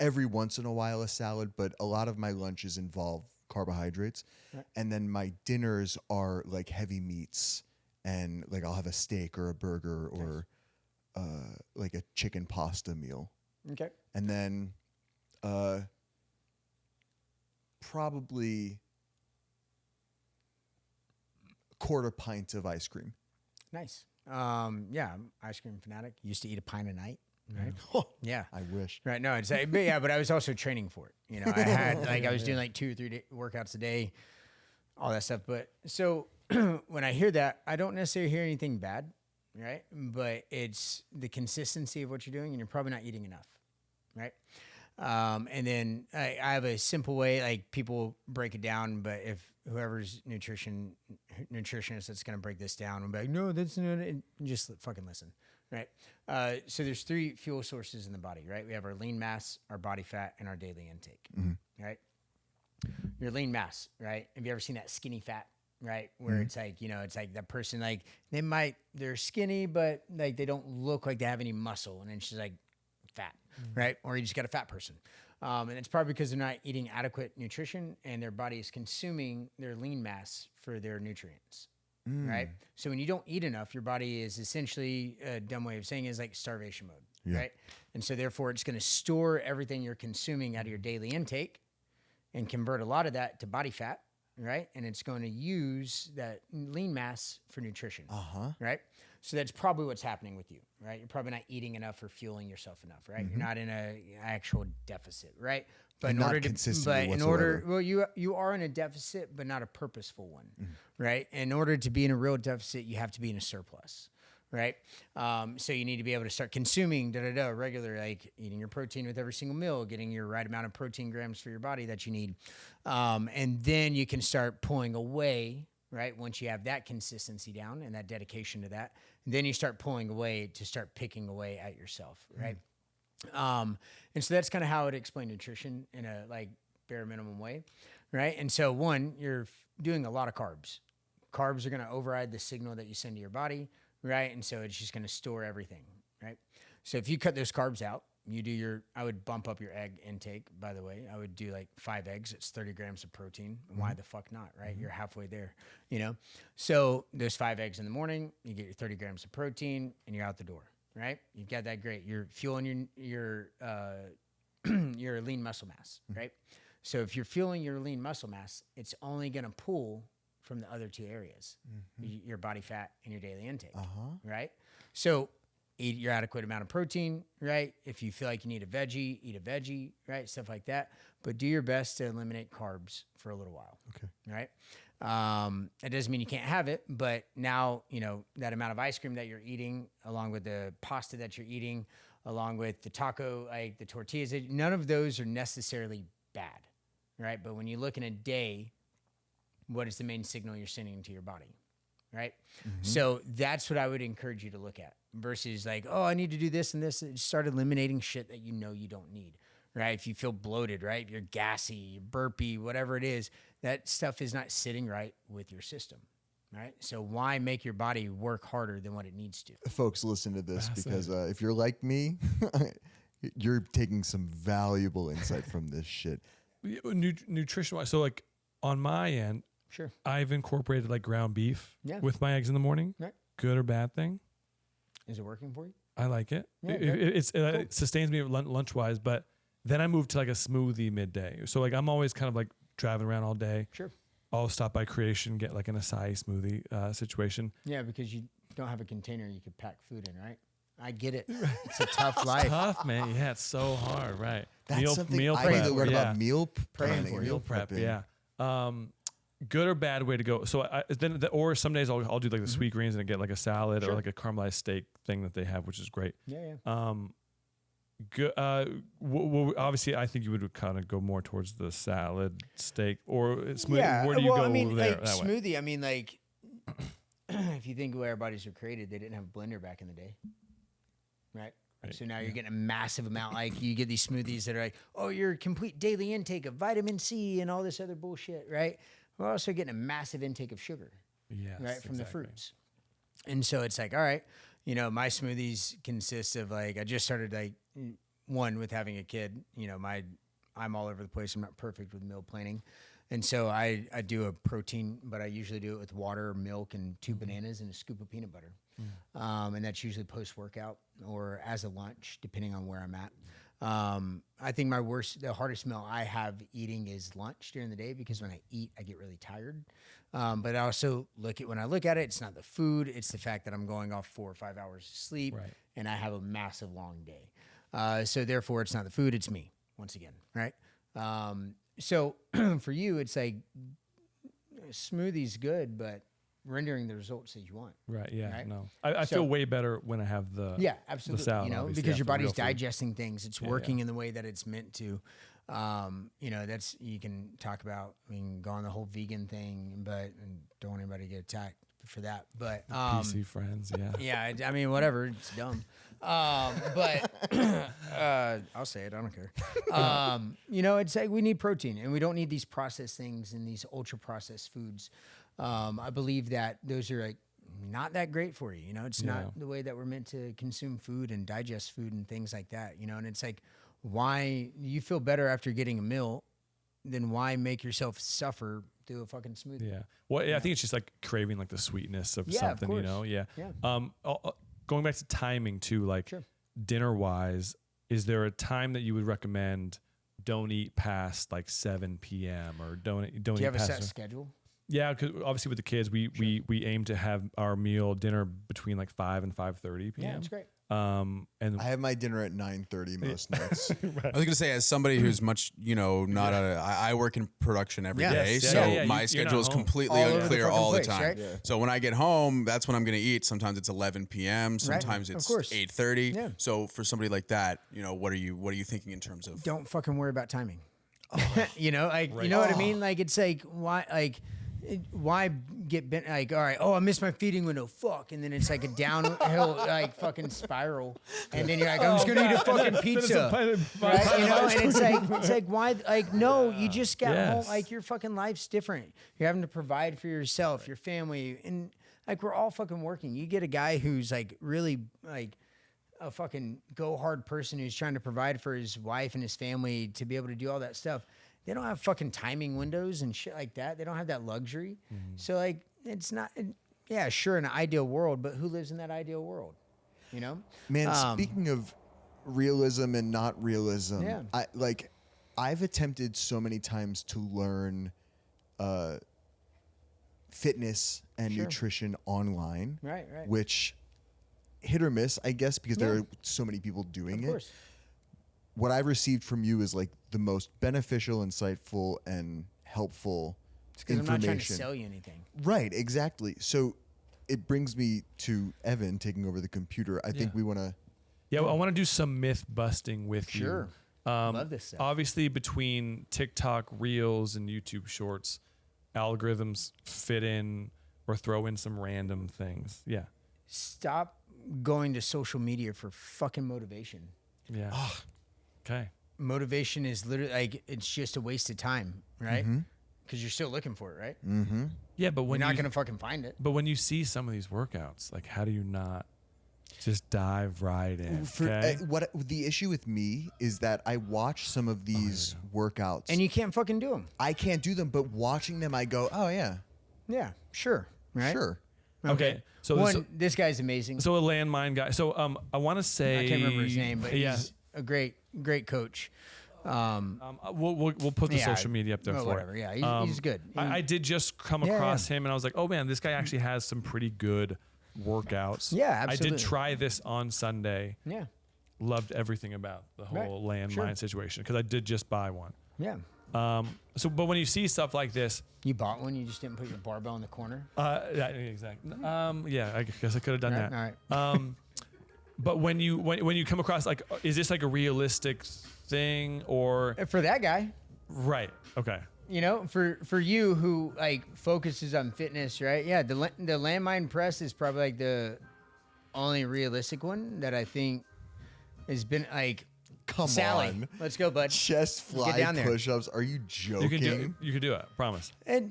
every once in a while a salad, but a lot of my lunches involve carbohydrates. And then my dinners are like heavy meats, and like I'll have a steak or a burger or like a chicken pasta meal. Okay. And then probably a quarter pint of ice cream. Nice. Yeah, I'm ice cream fanatic. Used to eat a pint a night. Right. Yeah. I wish. Right. No, it's but I was also training for it. You know, I had I was doing like 2 or 3 workouts a day, all that stuff. But so when I hear that, I don't necessarily hear anything bad, right? But it's the consistency of what you're doing, and you're probably not eating enough, right? And then I have a simple way, like people break it down, but if whoever's nutritionist that's going to break this down, I'm like, no, that's not it. Just fucking listen, right? So there's 3 fuel sources in the body, right? We have our lean mass, our body fat, and our daily intake, right? Your lean mass, right? Have you ever seen that skinny fat, right? Where it's like, you know, it's like that person, like they're skinny, but like they don't look like they have any muscle, and it's just like fat, right? Or you just got a fat person. And it's probably because they're not eating adequate nutrition, and their body is consuming their lean mass for their nutrients, right? So when you don't eat enough, your body is essentially, a dumb way of saying it, is like starvation mode, right? And so therefore it's going to store everything you're consuming out of your daily intake and convert a lot of that to body fat, right? And it's going to use that lean mass for nutrition, right? So that's probably what's happening with you, right? You're probably not eating enough or fueling yourself enough, right? You're not in a actual deficit, right? But And in not order to, consistently but in order, well, you are in a deficit, but not a purposeful one, right? In order to be in a real deficit, you have to be in a surplus, right? So you need to be able to start consuming regular, like eating your protein with every single meal, getting your right amount of protein grams for your body that you need, and then you can start pulling away. Right, once you have that consistency down and that dedication to that, then you start pulling away to start picking away at yourself, right? And so that's kind of how I would explain nutrition in a like bare minimum way, right? And so one, you're doing a lot of carbs. Carbs are going to override the signal that you send to your body, right? And so it's just going to store everything, right? So if you cut those carbs out, I would bump up your egg intake, by the way. I would do like 5 eggs. It's 30 grams of protein. Why the fuck not, right? You're halfway there, you know? So there's 5 eggs in the morning. You get your 30 grams of protein, and you're out the door, right? You've got that great. You're fueling your lean muscle mass, right? So if you're fueling your lean muscle mass, it's only going to pull from the other 2 areas, your body fat and your daily intake, right? So eat your adequate amount of protein, right? If you feel like you need a veggie, eat a veggie, right? Stuff like that. But do your best to eliminate carbs for a little while, right? It doesn't mean you can't have it, but now, you know, that amount of ice cream that you're eating, along with the pasta that you're eating, along with the taco, like the tortillas, none of those are necessarily bad, right? But when you look in a day, what is the main signal you're sending to your body, right? So that's what I would encourage you to look at versus like, oh, I need to do this and this. Just start eliminating shit that you know you don't need, right? If you feel bloated, right? If you're gassy, you're burpy, whatever it is, that stuff is not sitting right with your system, right? So why make your body work harder than what it needs to? Folks, listen to this because if you're like me, you're taking some valuable insight from this shit. Nutrition-wise, so like on my end, Sure. I've incorporated like ground beef Yeah. with my eggs in the morning. Right. Good or bad thing? Is it working for you? I like it. Yeah, It sustains me lunch-wise, but then I move to like a smoothie midday. So like I'm always kind of like driving around all day. Sure. I'll stop by Creation, get like an acai smoothie situation. Yeah, because you don't have a container you could pack food in, right? I get it. It's a tough life. Tough, man. Yeah, it's so hard, right? That's something I prep, need to learn yeah. about meal Praying planning, for meal prep. prepping. Yeah. Good or bad way to go. So or some days I'll do like the sweet greens and I get like a salad or like a caramelized steak thing that they have, which is great. Yeah. Good. Obviously, I think you would kind of go more towards the salad, steak, or smoothie. Yeah. Where do you well, go I mean, there? like that way? smoothie. I mean, like if you think of where our bodies were created, they didn't have a blender back in the day, right? Right, So now you're getting a massive amount. Like you get these smoothies that are like, oh, your complete daily intake of vitamin C and all this other bullshit, right? We're also getting a massive intake of sugar, Yes, right, from the exactly. fruits. And so it's like, all right, you know, my smoothies consist of like, I just started like one with having a kid, you know, I'm all over the place. I'm not perfect with meal planning. And so I do a protein, but I usually do it with water, milk, and 2 bananas and a scoop of peanut butter. And that's usually post-workout or as a lunch, depending on where I'm at. I think the hardest meal I have eating is lunch during the day because when I eat, I get really tired. But I also when I look at it, it's not the food, it's the fact that I'm going off 4 or 5 hours of sleep and I have a massive long day. So therefore it's not the food, it's me once again. Right. So for you, it's like smoothie's good, but rendering the results that you want. Right. Yeah. Right? No, I feel way better when I have the absolutely. the salad, you know, obviously, because your after real body's food. digesting things. It's working in the way that it's meant to. You know, that's you can talk about. I mean, go on the whole vegan thing, but and don't want anybody to get attacked for that. But PC friends. Yeah. yeah, I mean, whatever. It's dumb. But I'll say it. I don't care. You know, it's like we need protein, and we don't need these processed things and these ultra processed foods. I believe that those are like not that great for you. You know, it's not the way that we're meant to consume food and digest food and things like that. You know, and it's like, why you feel better after getting a meal, then why make yourself suffer through a fucking smoothie? Yeah. Well, I think it's just like craving like the sweetness of Yeah, of something, you course. know? Yeah. Yeah. Going back to timing too, like dinner wise, is there a time that you would recommend don't eat past like 7 p.m. or don't eat Do you have a past set schedule? Yeah, because obviously with the kids, we aim to have our dinner between like 5 and 5:30 p.m. Yeah, that's great. And I have my dinner at 9:30 most nights. I was going to say, as somebody who's much, you know, not I work in production every day, Yes. so Yeah. my You're schedule not is home. completely All over the unclear fucking all the place, time. right? Yeah. So when I get home, that's when I'm going to eat. Sometimes it's 11 p.m. Sometimes Of it's course. 8:30. Yeah. So for somebody like that, you know, what are you thinking in terms of? Don't fucking worry about timing. You know, like you know what I mean? Like it's like why get bent? Like all right, I missed my feeding window. Fuck, and then it's like a downhill like fucking spiral, and then you're like, I'm just gonna eat a fucking pizza, right? You know, and it's like why? Like no, you just got home. Like your fucking life's different. You're having to provide for yourself, your family, and like we're all fucking working. You get a guy who's like really like a fucking go hard person who's trying to provide for his wife and his family to be able to do all that stuff. They don't have fucking timing windows and shit like that. They don't have that luxury. So like, it's not, yeah, sure, in an ideal world, but who lives in that ideal world? You know? Man, speaking of realism and not realism, Yeah. I've attempted so many times to learn fitness and nutrition online. Right. Which hit or miss, I guess, because there are so many people doing Of course. it. What I've received from you is like the most beneficial, insightful, and helpful Because I'm information. not trying to sell you anything. Right, exactly. So it brings me to Evan taking over the computer. I think we want to. Yeah, well, I want to do some myth busting with Sure. you. Love this stuff. Obviously, between TikTok, Reels, and YouTube Shorts, algorithms fit in or throw in some random things. Yeah. Stop going to social media for fucking motivation. Yeah. Okay. Motivation is literally like, it's just a waste of time, right? Because you're still looking for it, right? Yeah, but You're when not going to fucking find it. But when you see some of these workouts, like how do you not just dive right in? Okay. What the issue with me is that I watch some of these workouts And you can't fucking do them. I can't do them, but watching them, I go, oh yeah, Yeah, sure. Right? sure. Okay. So This guy's amazing. so a landmine guy. So I want to say I can't remember his name, but yeah. he's a great coach. We'll put the social media up there well, for whatever. it. Yeah, he's good. I did just come Yeah, across him, and I was like, oh man, this guy actually has some pretty good workouts. Yeah, I absolutely. did try this on Sunday. Yeah. Loved everything about the whole landmine situation because I did just buy one. Yeah. But when you see stuff like this, You bought one. You just didn't put your barbell in the corner. yeah, exactly. Yeah, I guess I could have done that. All right. But when you come across like, is this like a realistic thing or For that guy, right? Okay. for you who like focuses on fitness, right? Yeah, the landmine press is probably like the only realistic one that I think has been like. Come Sally, on. let's go, bud. Chest fly down there. push-ups. Are you joking? You can do it. Promise. And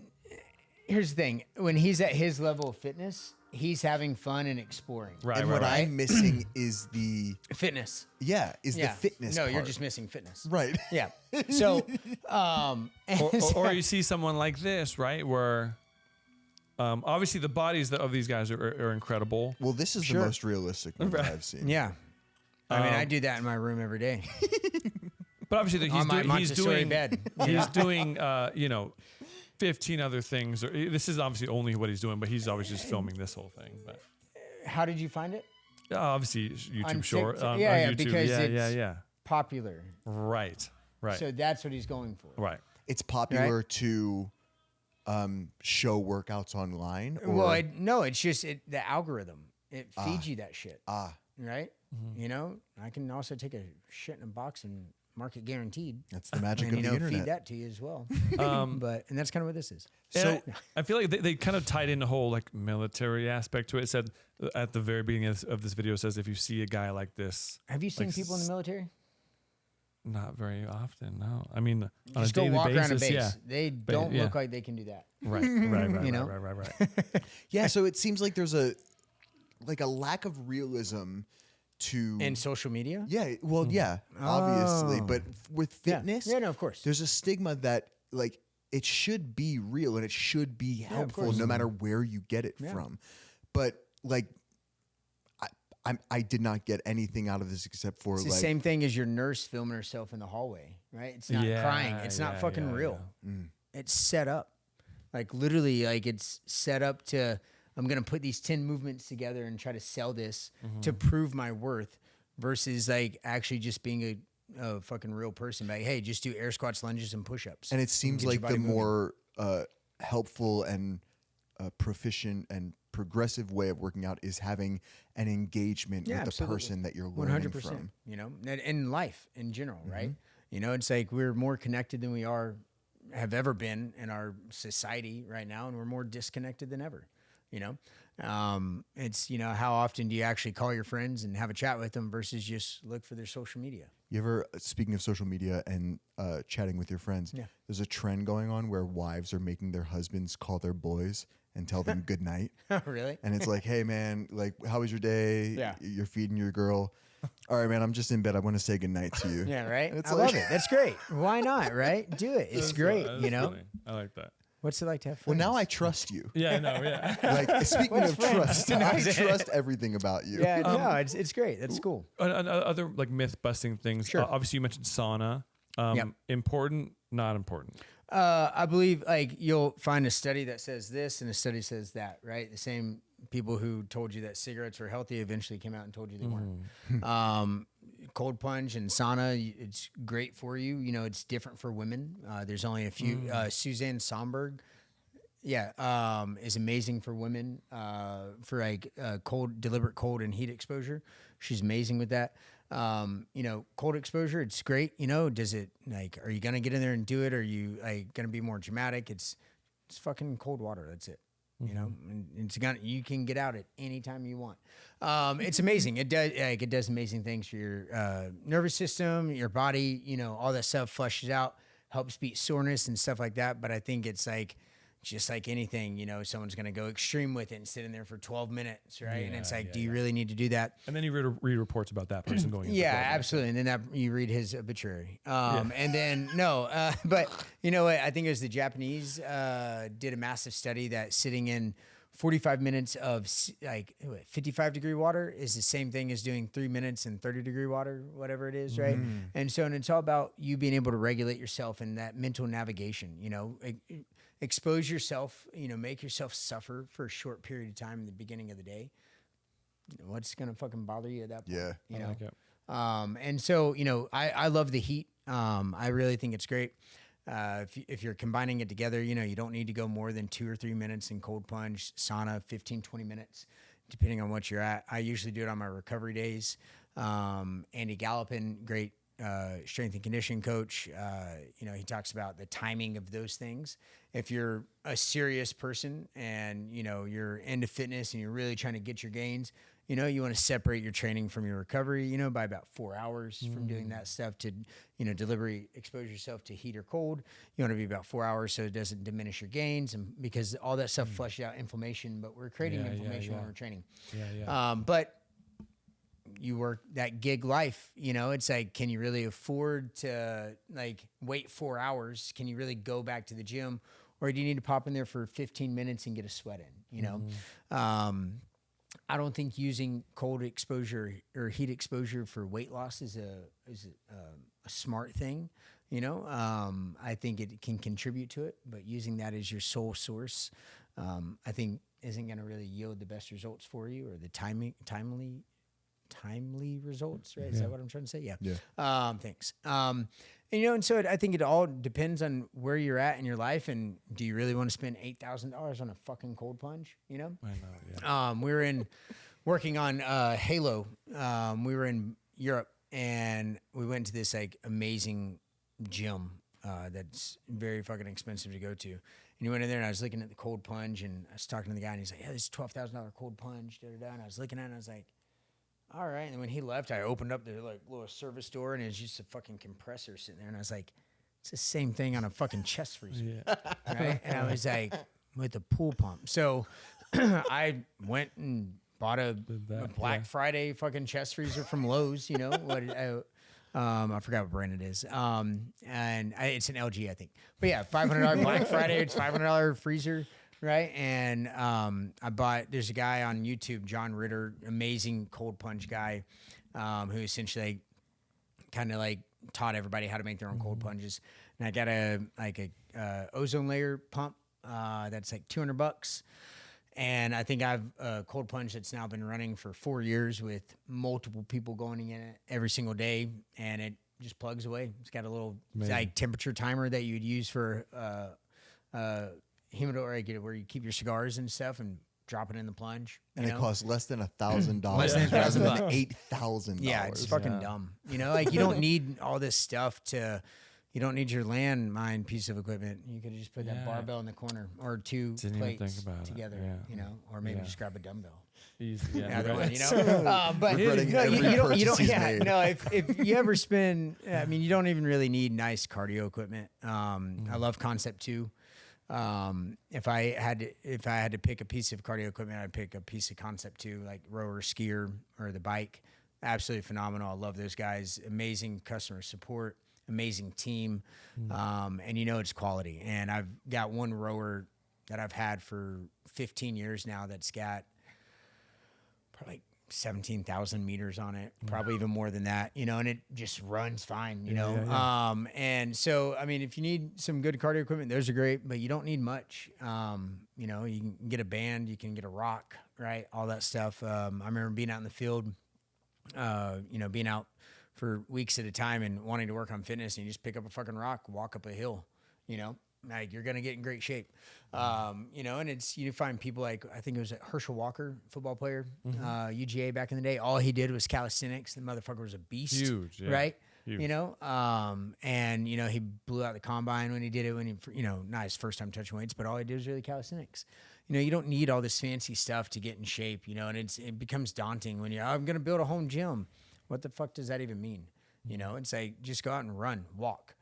here's the thing: when he's at his level of fitness, he's having fun and exploring. Right. And what I'm missing is the Fitness. the fitness. No, you're part. just missing fitness. right. Yeah. So, or you see someone like this, right? Where obviously the bodies of these guys are incredible. Well, this is Sure. the most realistic one that I've seen. yeah. I mean, I do that in my room every day. But obviously On my Montessori bed. He's doing 15 other things. This is obviously only what he's doing, but he's always just filming this whole thing. But How did you find it? obviously YouTube On short. TikTok? On Yeah, YouTube. because yeah, it's- yeah. Popular. Right. So that's what he's going for. Right. It's popular to show workouts online. Or, Well, no, it's just the algorithm. It feeds you that shit. Right? Mm-hmm. I can also take a shit in a box and mark it guaranteed. that's the magic And, of the internet. feed that to you as well. And that's kind of what this is. So I feel like they kind of tied in the whole like military aspect to it. It said at the very beginning of this video, it says if you see a guy like this, Have you seen like, people in the military? not very often. No, I mean on Just a go daily walk basis, around a base. yeah. They don't yeah. look like they can do that. Right. Right. Yeah, so it seems like there's a lack of realism to In social media? Yeah, well, yeah, obviously, Oh. but with fitness, Yeah, no, of course. there's a stigma that like it should be real and it should be helpful course. no matter where you get it from. But like I did not get anything out of this except for It's the like same thing as your nurse filming herself in the hallway, right? It's not crying. It's not fucking real. It's set up. Like literally, like it's set up to, I'm going to put these 10 movements together and try to sell this to prove my worth versus like actually just being a fucking real person. Like, hey, just do air squats, lunges, and push-ups. and it seems Get your like body the moving. more helpful and proficient and progressive way of working out is having an engagement with absolutely. the person that you're learning 100%, from. and in life in general, right? It's like we're more connected than we have ever been in our society right now, and we're more disconnected than ever. It's how often do you actually call your friends and have a chat with them versus just look for their social media? You ever, speaking of social media and chatting with your friends, there's a trend going on where wives are making their husbands call their boys and tell them good night. Really? And it's like, hey, man, like, how was your day? Yeah. You're feeding your girl. All right, man, I'm just in bed. I want to say good night to you. Yeah, right. And it's I like- love it. That's great. Why not? Right? Do it. It's great. That's funny. I like that. What's it like to have Well, friends? now I trust you. Yeah, I know. Yeah. Like, speaking What's of friends? trust, I trust everything about you. Yeah, no, it's great. That's cool. Other like myth busting things. Sure. Obviously, you mentioned sauna. Yep. Important, not important. I believe like you'll find a study that says this and a study says that, right? The same people who told you that cigarettes were healthy eventually came out and told you they weren't. Cold plunge and sauna, it's great for you. It's different for women. There's only a few. Suzanne Somberg, is amazing for women for like deliberate cold and heat exposure. She's amazing with that. Cold exposure, it's great. Does it like, are you going to get in there and do it? Are you like going to be more dramatic? It's fucking cold water. That's it. And you can get out at any time you want. It's amazing. It does amazing things for your nervous system, your body, all that stuff flushes out, helps beat soreness and stuff like that. But I think it's like, just like anything, someone's going to go extreme with it and sit in there for 12 minutes, right? And it's like, do you really need to do that? And then you read reports about that person going. Yeah, absolutely. And then you read his obituary. And then but you know what? I think it was the Japanese did a massive study that sitting in 45 minutes of 55-degree water is the same thing as doing 3 minutes in 30-degree water, whatever it is, right? And it's all about you being able to regulate yourself and that mental navigation. Expose yourself. Make yourself suffer for a short period of time in the beginning of the day. what's going to fucking bother you at that point? Yeah. You I know? like it. And so, I love the heat. I really think it's great. If you're combining it together, you don't need to go more than 2 or 3 minutes in cold plunge, sauna, 15, 20 minutes, depending on what you're at. I usually do it on my recovery days. Andy Gallopin, great strength and conditioning coach. He talks about the timing of those things. If you're a serious person and, you're into fitness and you're really trying to get your gains, you want to separate your training from your recovery, by about 4 hours from doing that stuff to, deliberately expose yourself to heat or cold. You want to be about 4 hours so it doesn't diminish your gains, and because all that stuff flushes out inflammation, but we're creating inflammation when we're training. But you work that gig life, it's like, can you really afford to wait 4 hours? Can you really go back to the gym, or do you need to pop in there for 15 minutes and get a sweat in, I don't think using cold exposure or heat exposure for weight loss is a smart thing. I think it can contribute to it, but using that as your sole source, I think isn't going to really yield the best results for you, or the timely results, right? Is that what I'm trying to say? Yeah. Thanks. And so I think it all depends on where you're at in your life, and do you really want to spend $8,000 on a fucking cold plunge? I know. Yeah. We were working on Halo. We were in Europe, and we went to this amazing gym that's very fucking expensive to go to. And you went in there, and I was looking at the cold plunge, and I was talking to the guy, and he's like, "Yeah, this is $12,000 cold plunge." And I was looking at it, and I was like, all right. And when he left, I opened up the little service door, and it was just a fucking compressor sitting there. And I was like, it's the same thing on a fucking chest freezer. Yeah. Right? And I was like, with the pool pump. So I went and bought a Black Friday fucking chest freezer from Lowe's, I forgot what brand it is. And it's an LG, I think. But yeah, $500 Black Friday, it's $500 freezer. Right. And there's a guy on YouTube, John Ritter, amazing cold plunge guy, who essentially kind of taught everybody how to make their own cold plunges. And I got a ozone layer pump that's $200. And I think I've a cold plunge that's now been running for 4 years with multiple people going in it every single day. And it just plugs away. It's got a little temperature timer that you'd use for humidor, where you keep your cigars and stuff, and drop it in the plunge. And it costs less than $1,000. Less than $8,000. Yeah, it's fucking dumb. You don't need all this stuff you don't need your landmine piece of equipment. You could just put that barbell in the corner, or two plates together, or maybe just grab a dumbbell. Easy, But regretting every purchase he's made. If you ever spend, you don't even really need nice cardio equipment. I love Concept 2. If I had to pick a piece of cardio equipment, I'd pick a piece of Concept 2, like rower, skier, or the bike. Absolutely phenomenal. I love those guys. Amazing customer support, amazing team. And it's quality. And I've got one rower that I've had for 15 years now that's got probably 17,000 meters on it, probably even more than that, and it just runs fine, and so, if you need some good cardio equipment, those are great, but you don't need much. You can get a band, you can get a rock, right? All that stuff. I remember being out in the field, being out for weeks at a time and wanting to work on fitness, and you just pick up a fucking rock, walk up a hill, you're going to get in great shape. And it's, you find people I think it was Herschel Walker, football player, UGA back in the day. All he did was calisthenics. The motherfucker was a beast. Huge, yeah. Right? Huge. And, he blew out the combine when he did it, not his first time touching weights, but all he did was really calisthenics. You don't need all this fancy stuff to get in shape, and it becomes daunting when I'm going to build a home gym. What the fuck does that even mean? It's just go out and run, walk,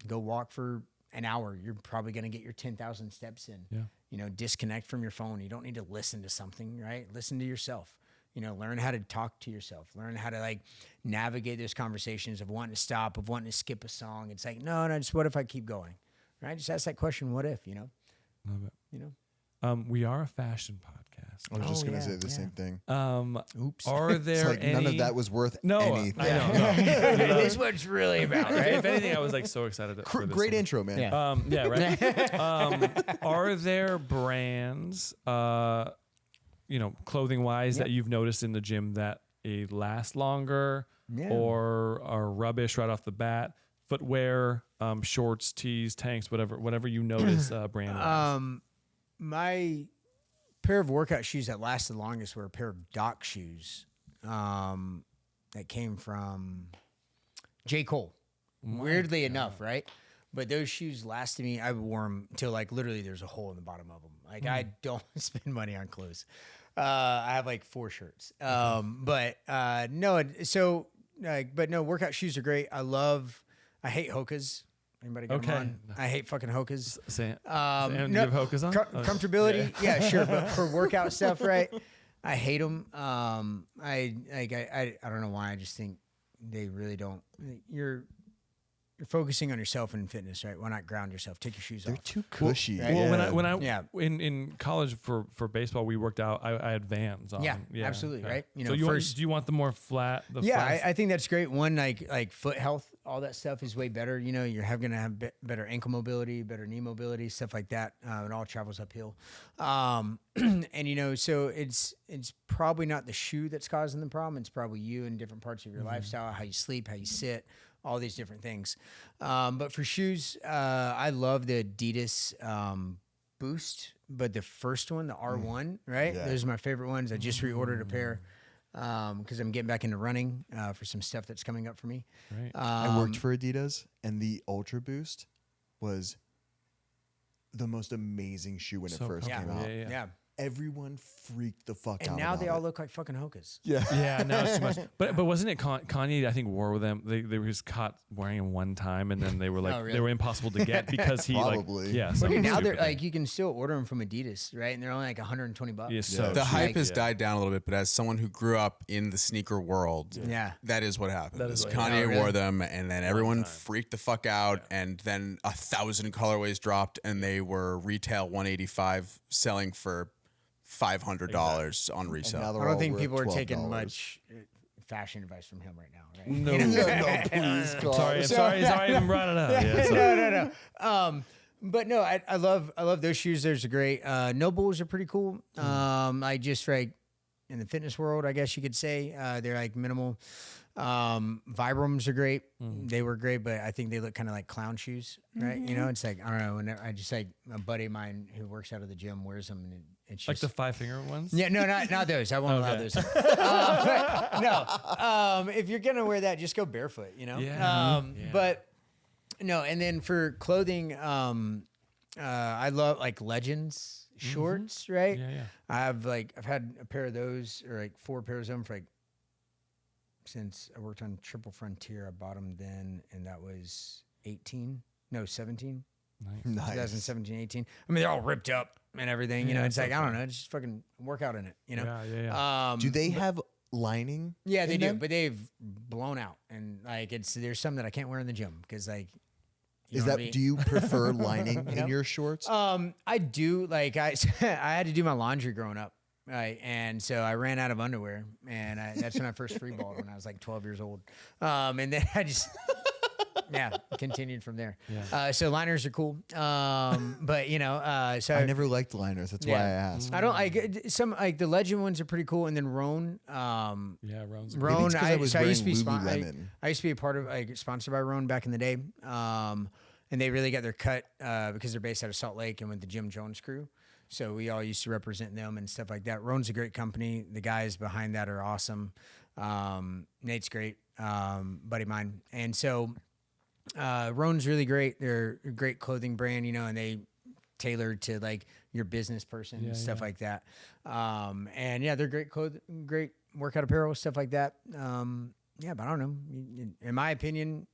go walk for an hour. You're probably going to get your 10,000 steps in. Yeah. Disconnect from your phone. You don't need to listen to something, right? Listen to yourself. Learn how to talk to yourself. Learn how to navigate those conversations of wanting to stop, of wanting to skip a song. It's no, just what if I keep going, right? Just ask that question. What if? Love it. We are a fashion podcast. I was just going to say the same thing. Oops. Are there any... none of that was worth anything. I know. This is what it's really about, right? If anything, I was so excited. For this Great one. intro, man. Yeah. Right. Are there brands clothing wise Yep. that you've noticed in the gym that last longer Yeah. or are rubbish right off the bat? Footwear, shorts, tees, tanks, whatever you notice brand. My pair of workout shoes that lasted the longest were a pair of Doc shoes that came from J. Cole. Weirdly enough, right? But those shoes lasted me. I wore them till like literally there's a hole in the bottom of them. Like I don't spend money on clothes. I have like 4 shirts. But no, workout shoes are great. I hate Hokas. Anybody got them on? I hate fucking Hokas. And you have Hokas on? Comfortability, yeah, sure. But for workout stuff, right? I hate them. I don't know why. I just think they really don't. You're focusing on yourself and fitness, right? Why not ground yourself? Take your shoes They're off. too cushy. Right? Well, when I Yeah. in college for baseball, we worked out. I had Vans on. Yeah, absolutely, right? So do you want the more flat? I think that's great. One, like foot health, all that stuff is way better. You're going to have better ankle mobility, better knee mobility, stuff like that. It all travels uphill. And so it's probably not the shoe that's causing the problem. It's probably you and different parts of your lifestyle, how you sleep, how you sit, all these different things. But for shoes, I love the Adidas Boost, but the first one, the R1, right? Yeah. Those are my favorite ones. I just reordered a pair because I'm getting back into running for some stuff that's coming up for me. Right. I worked for Adidas, and the Ultra Boost was the most amazing shoe when it first came out. Yeah. Everyone freaked the fuck out. And now about they all it. look like fucking Hokas. Yeah. Yeah, now it's too much. But wasn't it Kanye? I think wore them. They were just caught wearing them one time, and then they were like Oh, really? they were impossible to get because he Probably. like yeah. But some now they're stupid thing. like you can still order them from Adidas, right? And they're only like $120. Yeah, so The hype cheap. has died down a little bit, but as someone who grew up in the sneaker world, Yeah. that is what happened. That is what Kanye happened. Oh, wore really? them, and then everyone freaked the fuck out, and then 1,000 colorways dropped, and they were retail $185, selling for $500 on And resale. now they're I don't all think worth people are $12. taking much fashion advice from him right now, right? No. No, please, Carl. Sorry, I even brought it up. Yeah, sorry. No. But no, I love those shoes. Those are great. No Bulls are pretty cool. I just like in the fitness world, I guess you could say they're like minimal. Vibrams are great. They were great, but I think they look kind of like clown shoes, right? It's like I don't know. Whenever, I just like a buddy of mine who works out of the gym wears them, and it's Like just the 5-finger ones. yeah, no, not those. I won't allow Okay. those. No, if you're gonna wear that, just go barefoot. Yeah. Yeah. But no, and then for clothing, I love like Legends shorts, right? Yeah, yeah. I've had a pair of those or like 4 pairs of them for like since I worked on Triple Frontier. I bought them then, and that was 17. Nice. 2017, 18. I mean, they're all ripped up and everything. Yeah, It's like, so I don't know, just fucking work out in it, Yeah. Do they have lining? Yeah, they in do, them? but they've blown out, and like there's some that I can't wear in the gym because like. Is that? Do you prefer lining know? in your shorts? I do. Like I had to do my laundry growing up, right? And so I ran out of underwear, and that's when I first freeballed when I was like 12 years old. And then I just. Yeah, continued from there. Yeah. So liners are cool, but so I never liked liners. That's why I asked. I don't like some like the Legend ones are pretty cool, and then Roan. Yeah, Roan's Maybe Roan, it's 'cause I was I used to be wearing Lululemon. I used to be a part of like sponsored by Roan back in the day, and they really got their cut because they're based out of Salt Lake and with the Jim Jones crew. So we all used to represent them and stuff like that. Roan's a great company. The guys behind that are awesome. Nate's great, buddy of mine, and so. Roan's really great. They're a great clothing brand, and they tailored to like your business person, stuff like that. And yeah, they're great great workout apparel, stuff like that. Yeah, but I don't know. In my opinion,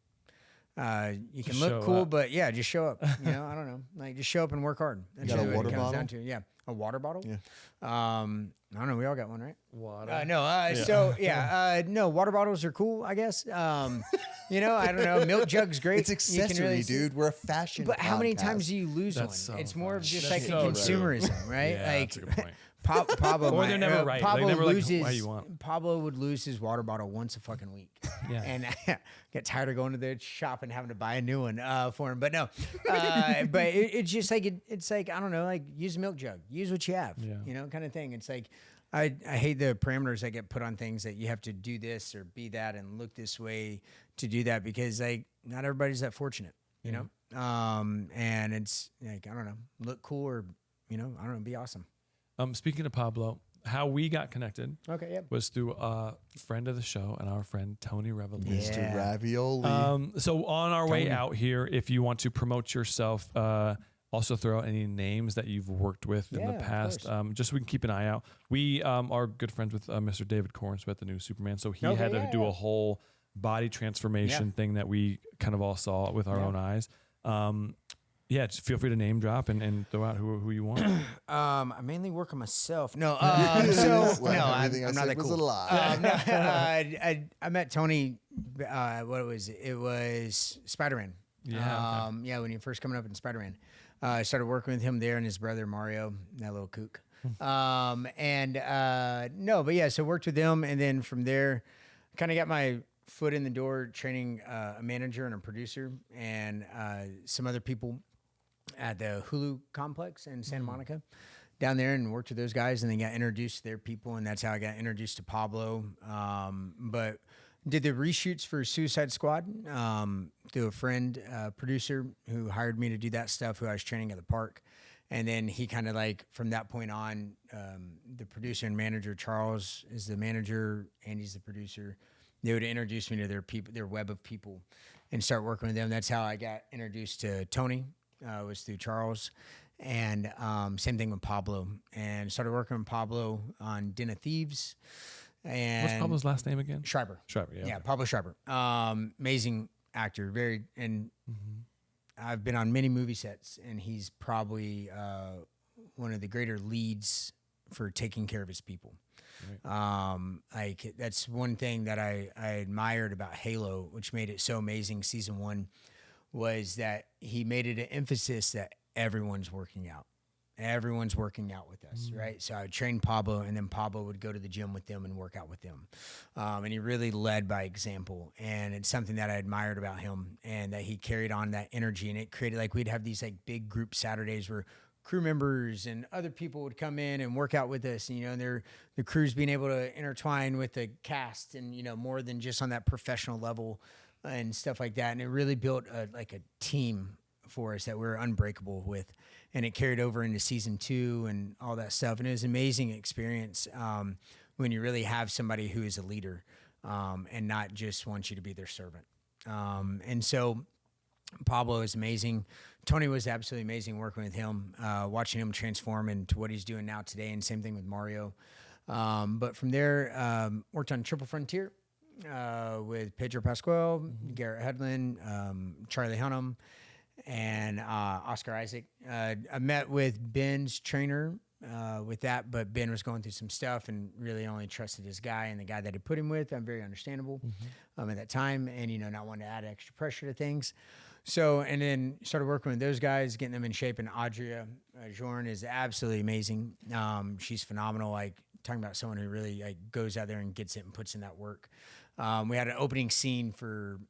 you can Just look show cool, up. but yeah, just show up. I don't know. Like just show up and work hard. That's got a really what water it comes bottle? down to. Yeah, a water bottle. Yeah. I don't know. We all got one, right? water. No, water bottles are cool, I guess. I don't know. Milk jug's great. It's You can accessory, really see- dude. We're a fashion. But how many podcast. times do you lose That's one? so It's more of funny. just That's like a so true. consumerism, right? Yeah, like that's a good point. Pablo, Or they're never right. They Pablo never, like, loses. why you want. Pablo would lose his water bottle once a fucking week, Yeah. and get tired of going to the shop and having to buy a new one for him. But no, but it's just like it's like I don't know, like use a milk jug, use what you have, Yeah. kind of thing. It's like I hate the parameters that get put on things that you have to do this or be that and look this way to do that, because like not everybody's that fortunate, you know? And it's like, I don't know, look cool or, you know, I don't know, be awesome. Speaking of Pablo, how we got connected was through a friend of the show and our friend Tony Revelini. Mr. Ravioli. So on our way out here, if you want to promote yourself, also throw out any names that you've worked with in the past, just so we can keep an eye out. We are good friends with Mr. David Cornsmith, the new Superman, so he had to do a whole body transformation thing that we kind of all saw with our own eyes. Just feel free to name drop and throw out who you want. I mainly work on myself. No, I'm not that cool. I met Tony. What was it? It was Spider-Man. When he first coming up in Spider-Man, I started working with him there and his brother Mario, that little kook. So worked with them, and then from there, kind of got my foot in the door training a manager and a producer and some other people at the Hulu complex in Santa Monica down there, and worked with those guys, and then got introduced to their people, and that's how I got introduced to Pablo. But did the reshoots for Suicide Squad through a friend, producer who hired me to do that stuff, who I was training at the park. And then he kind of like, from that point on, the producer and manager, Charles is the manager, Andy's the producer. They would introduce me to their people, their web of people, and start working with them. That's how I got introduced to Tony, was through Charles. And same thing with Pablo. And started working with Pablo on Den of Thieves. And what's Pablo's last name again? Schreiber. Yeah, Pablo Schreiber. Amazing actor. I've been on many movie sets, and he's probably one of the greater leads for taking care of his people. Right. That's one thing that I admired about Halo, which made it so amazing. Season 1 was that he made it an emphasis that everyone's working out. Everyone's working out with us, right? So I would train Pablo, and then Pablo would go to the gym with them and work out with them. And he really led by example. And it's something that I admired about him, and that he carried on that energy. And it created, like, we'd have these like big group Saturdays where crew members and other people would come in and work out with us. And, you know, the crews being able to intertwine with the cast, and, you know, more than just on that professional level and stuff like that. And it really built a team for us that we're unbreakable with, and it carried over into season 2 and all that stuff. And it was an amazing experience when you really have somebody who is a leader and not just wants you to be their servant. And so Pablo is amazing. Tony was absolutely amazing working with him, watching him transform into what he's doing now today, and same thing with Mario. But from there, worked on Triple Frontier with Pedro Pascal, Garrett Hedlund, Charlie Hunnam, and Oscar Isaac. I met with Ben's trainer with that, but Ben was going through some stuff and really only trusted his guy and the guy that he put him with. I'm very understandable at that time, and, you know, not wanting to add extra pressure to things. So, and then started working with those guys, getting them in shape. And Audria Jorn is absolutely amazing. She's phenomenal. Like, talking about someone who really like goes out there and gets it and puts in that work. We had an opening scene for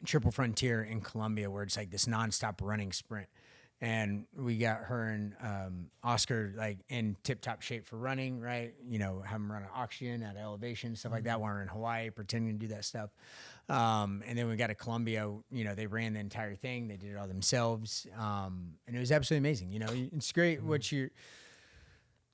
Triple Frontier in Colombia where it's like this nonstop running sprint. And we got her and Oscar like in tip-top shape for running, right? You know, have them run an oxygen at elevation, stuff like that, while we're in Hawaii pretending to do that stuff. And then we got to Colombia, you know, they ran the entire thing. They did it all themselves. And it was absolutely amazing. You know, it's great what you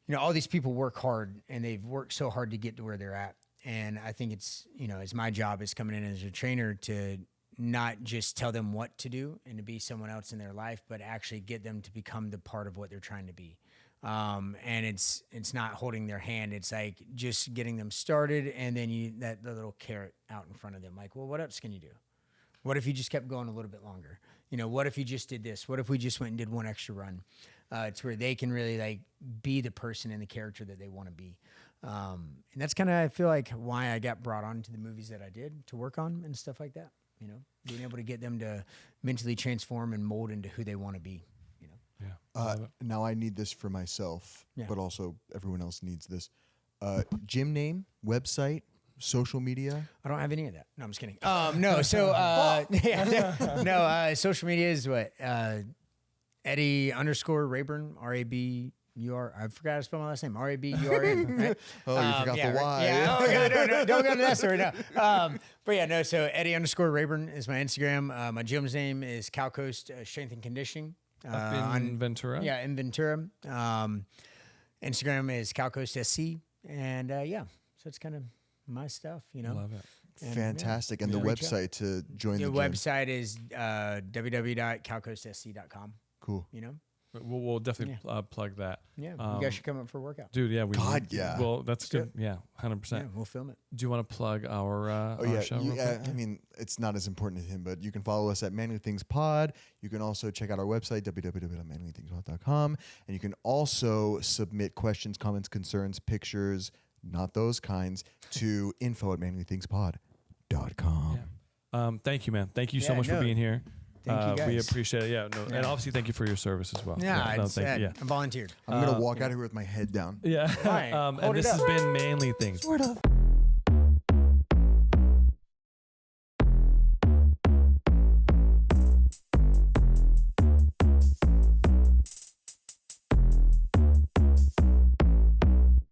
know, all these people work hard, and they've worked so hard to get to where they're at. And I think it's, you know, it's my job as coming in as a trainer to not just tell them what to do and to be someone else in their life, but actually get them to become the part of what they're trying to be. And it's not holding their hand. It's like just getting them started, and then the little carrot out in front of them. Like, well, what else can you do? What if you just kept going a little bit longer? You know, what if you just did this? What if we just went and did one extra run? It's where they can really like be the person and the character that they want to be. And that's kind of, I feel like, why I got brought on to the movies that I did to work on and stuff like that. You know, being able to get them to mentally transform and mold into who they want to be. You know. Yeah. Now I need this for myself, but also everyone else needs this. Gym name, website, social media. I don't have any of that. No, I'm just kidding. No. So social media is what Eddie _ Radburn, I forgot how to spell my last name. Raburn, right? Oh, you forgot the Y. Yeah. Oh, God, no, don't go into that story now. But yeah, no. So Eddie_Radburn is my Instagram. My gym's name is Cal Coast Strength and Conditioning. Up in Ventura? Yeah, in Ventura. Instagram is Cal Coast SC. And yeah, so it's kind of my stuff, you know. Love it. And, Fantastic. yeah, And the reach out. website to join The the gym. website is www.calcoastsc.com. Cool. You know? We'll definitely plug that. Yeah. You guys should come up for a workout. Dude, yeah. God, yeah. Well, that's good. Yeah, 100%. Yeah, we'll film it. Do you want to plug our, Oh, our yeah. show real quick? I mean, it's not as important to him, but you can follow us at Manly Things Pod. You can also check out our website, www.manlythingspod.com. And you can also submit questions, comments, concerns, pictures, not those kinds, to info@manlythingspod.com. Yeah. Thank you, man. Thank you so Yeah, much for no. being here. Thank you We guys. appreciate it. Yeah, no, and obviously thank you for your service as well. Yeah, no, it's, thank you. Yeah. I volunteered. I'm going to walk out of here with my head down. Yeah. Fine. Hold And it this up. has been Manly Things. Sort of.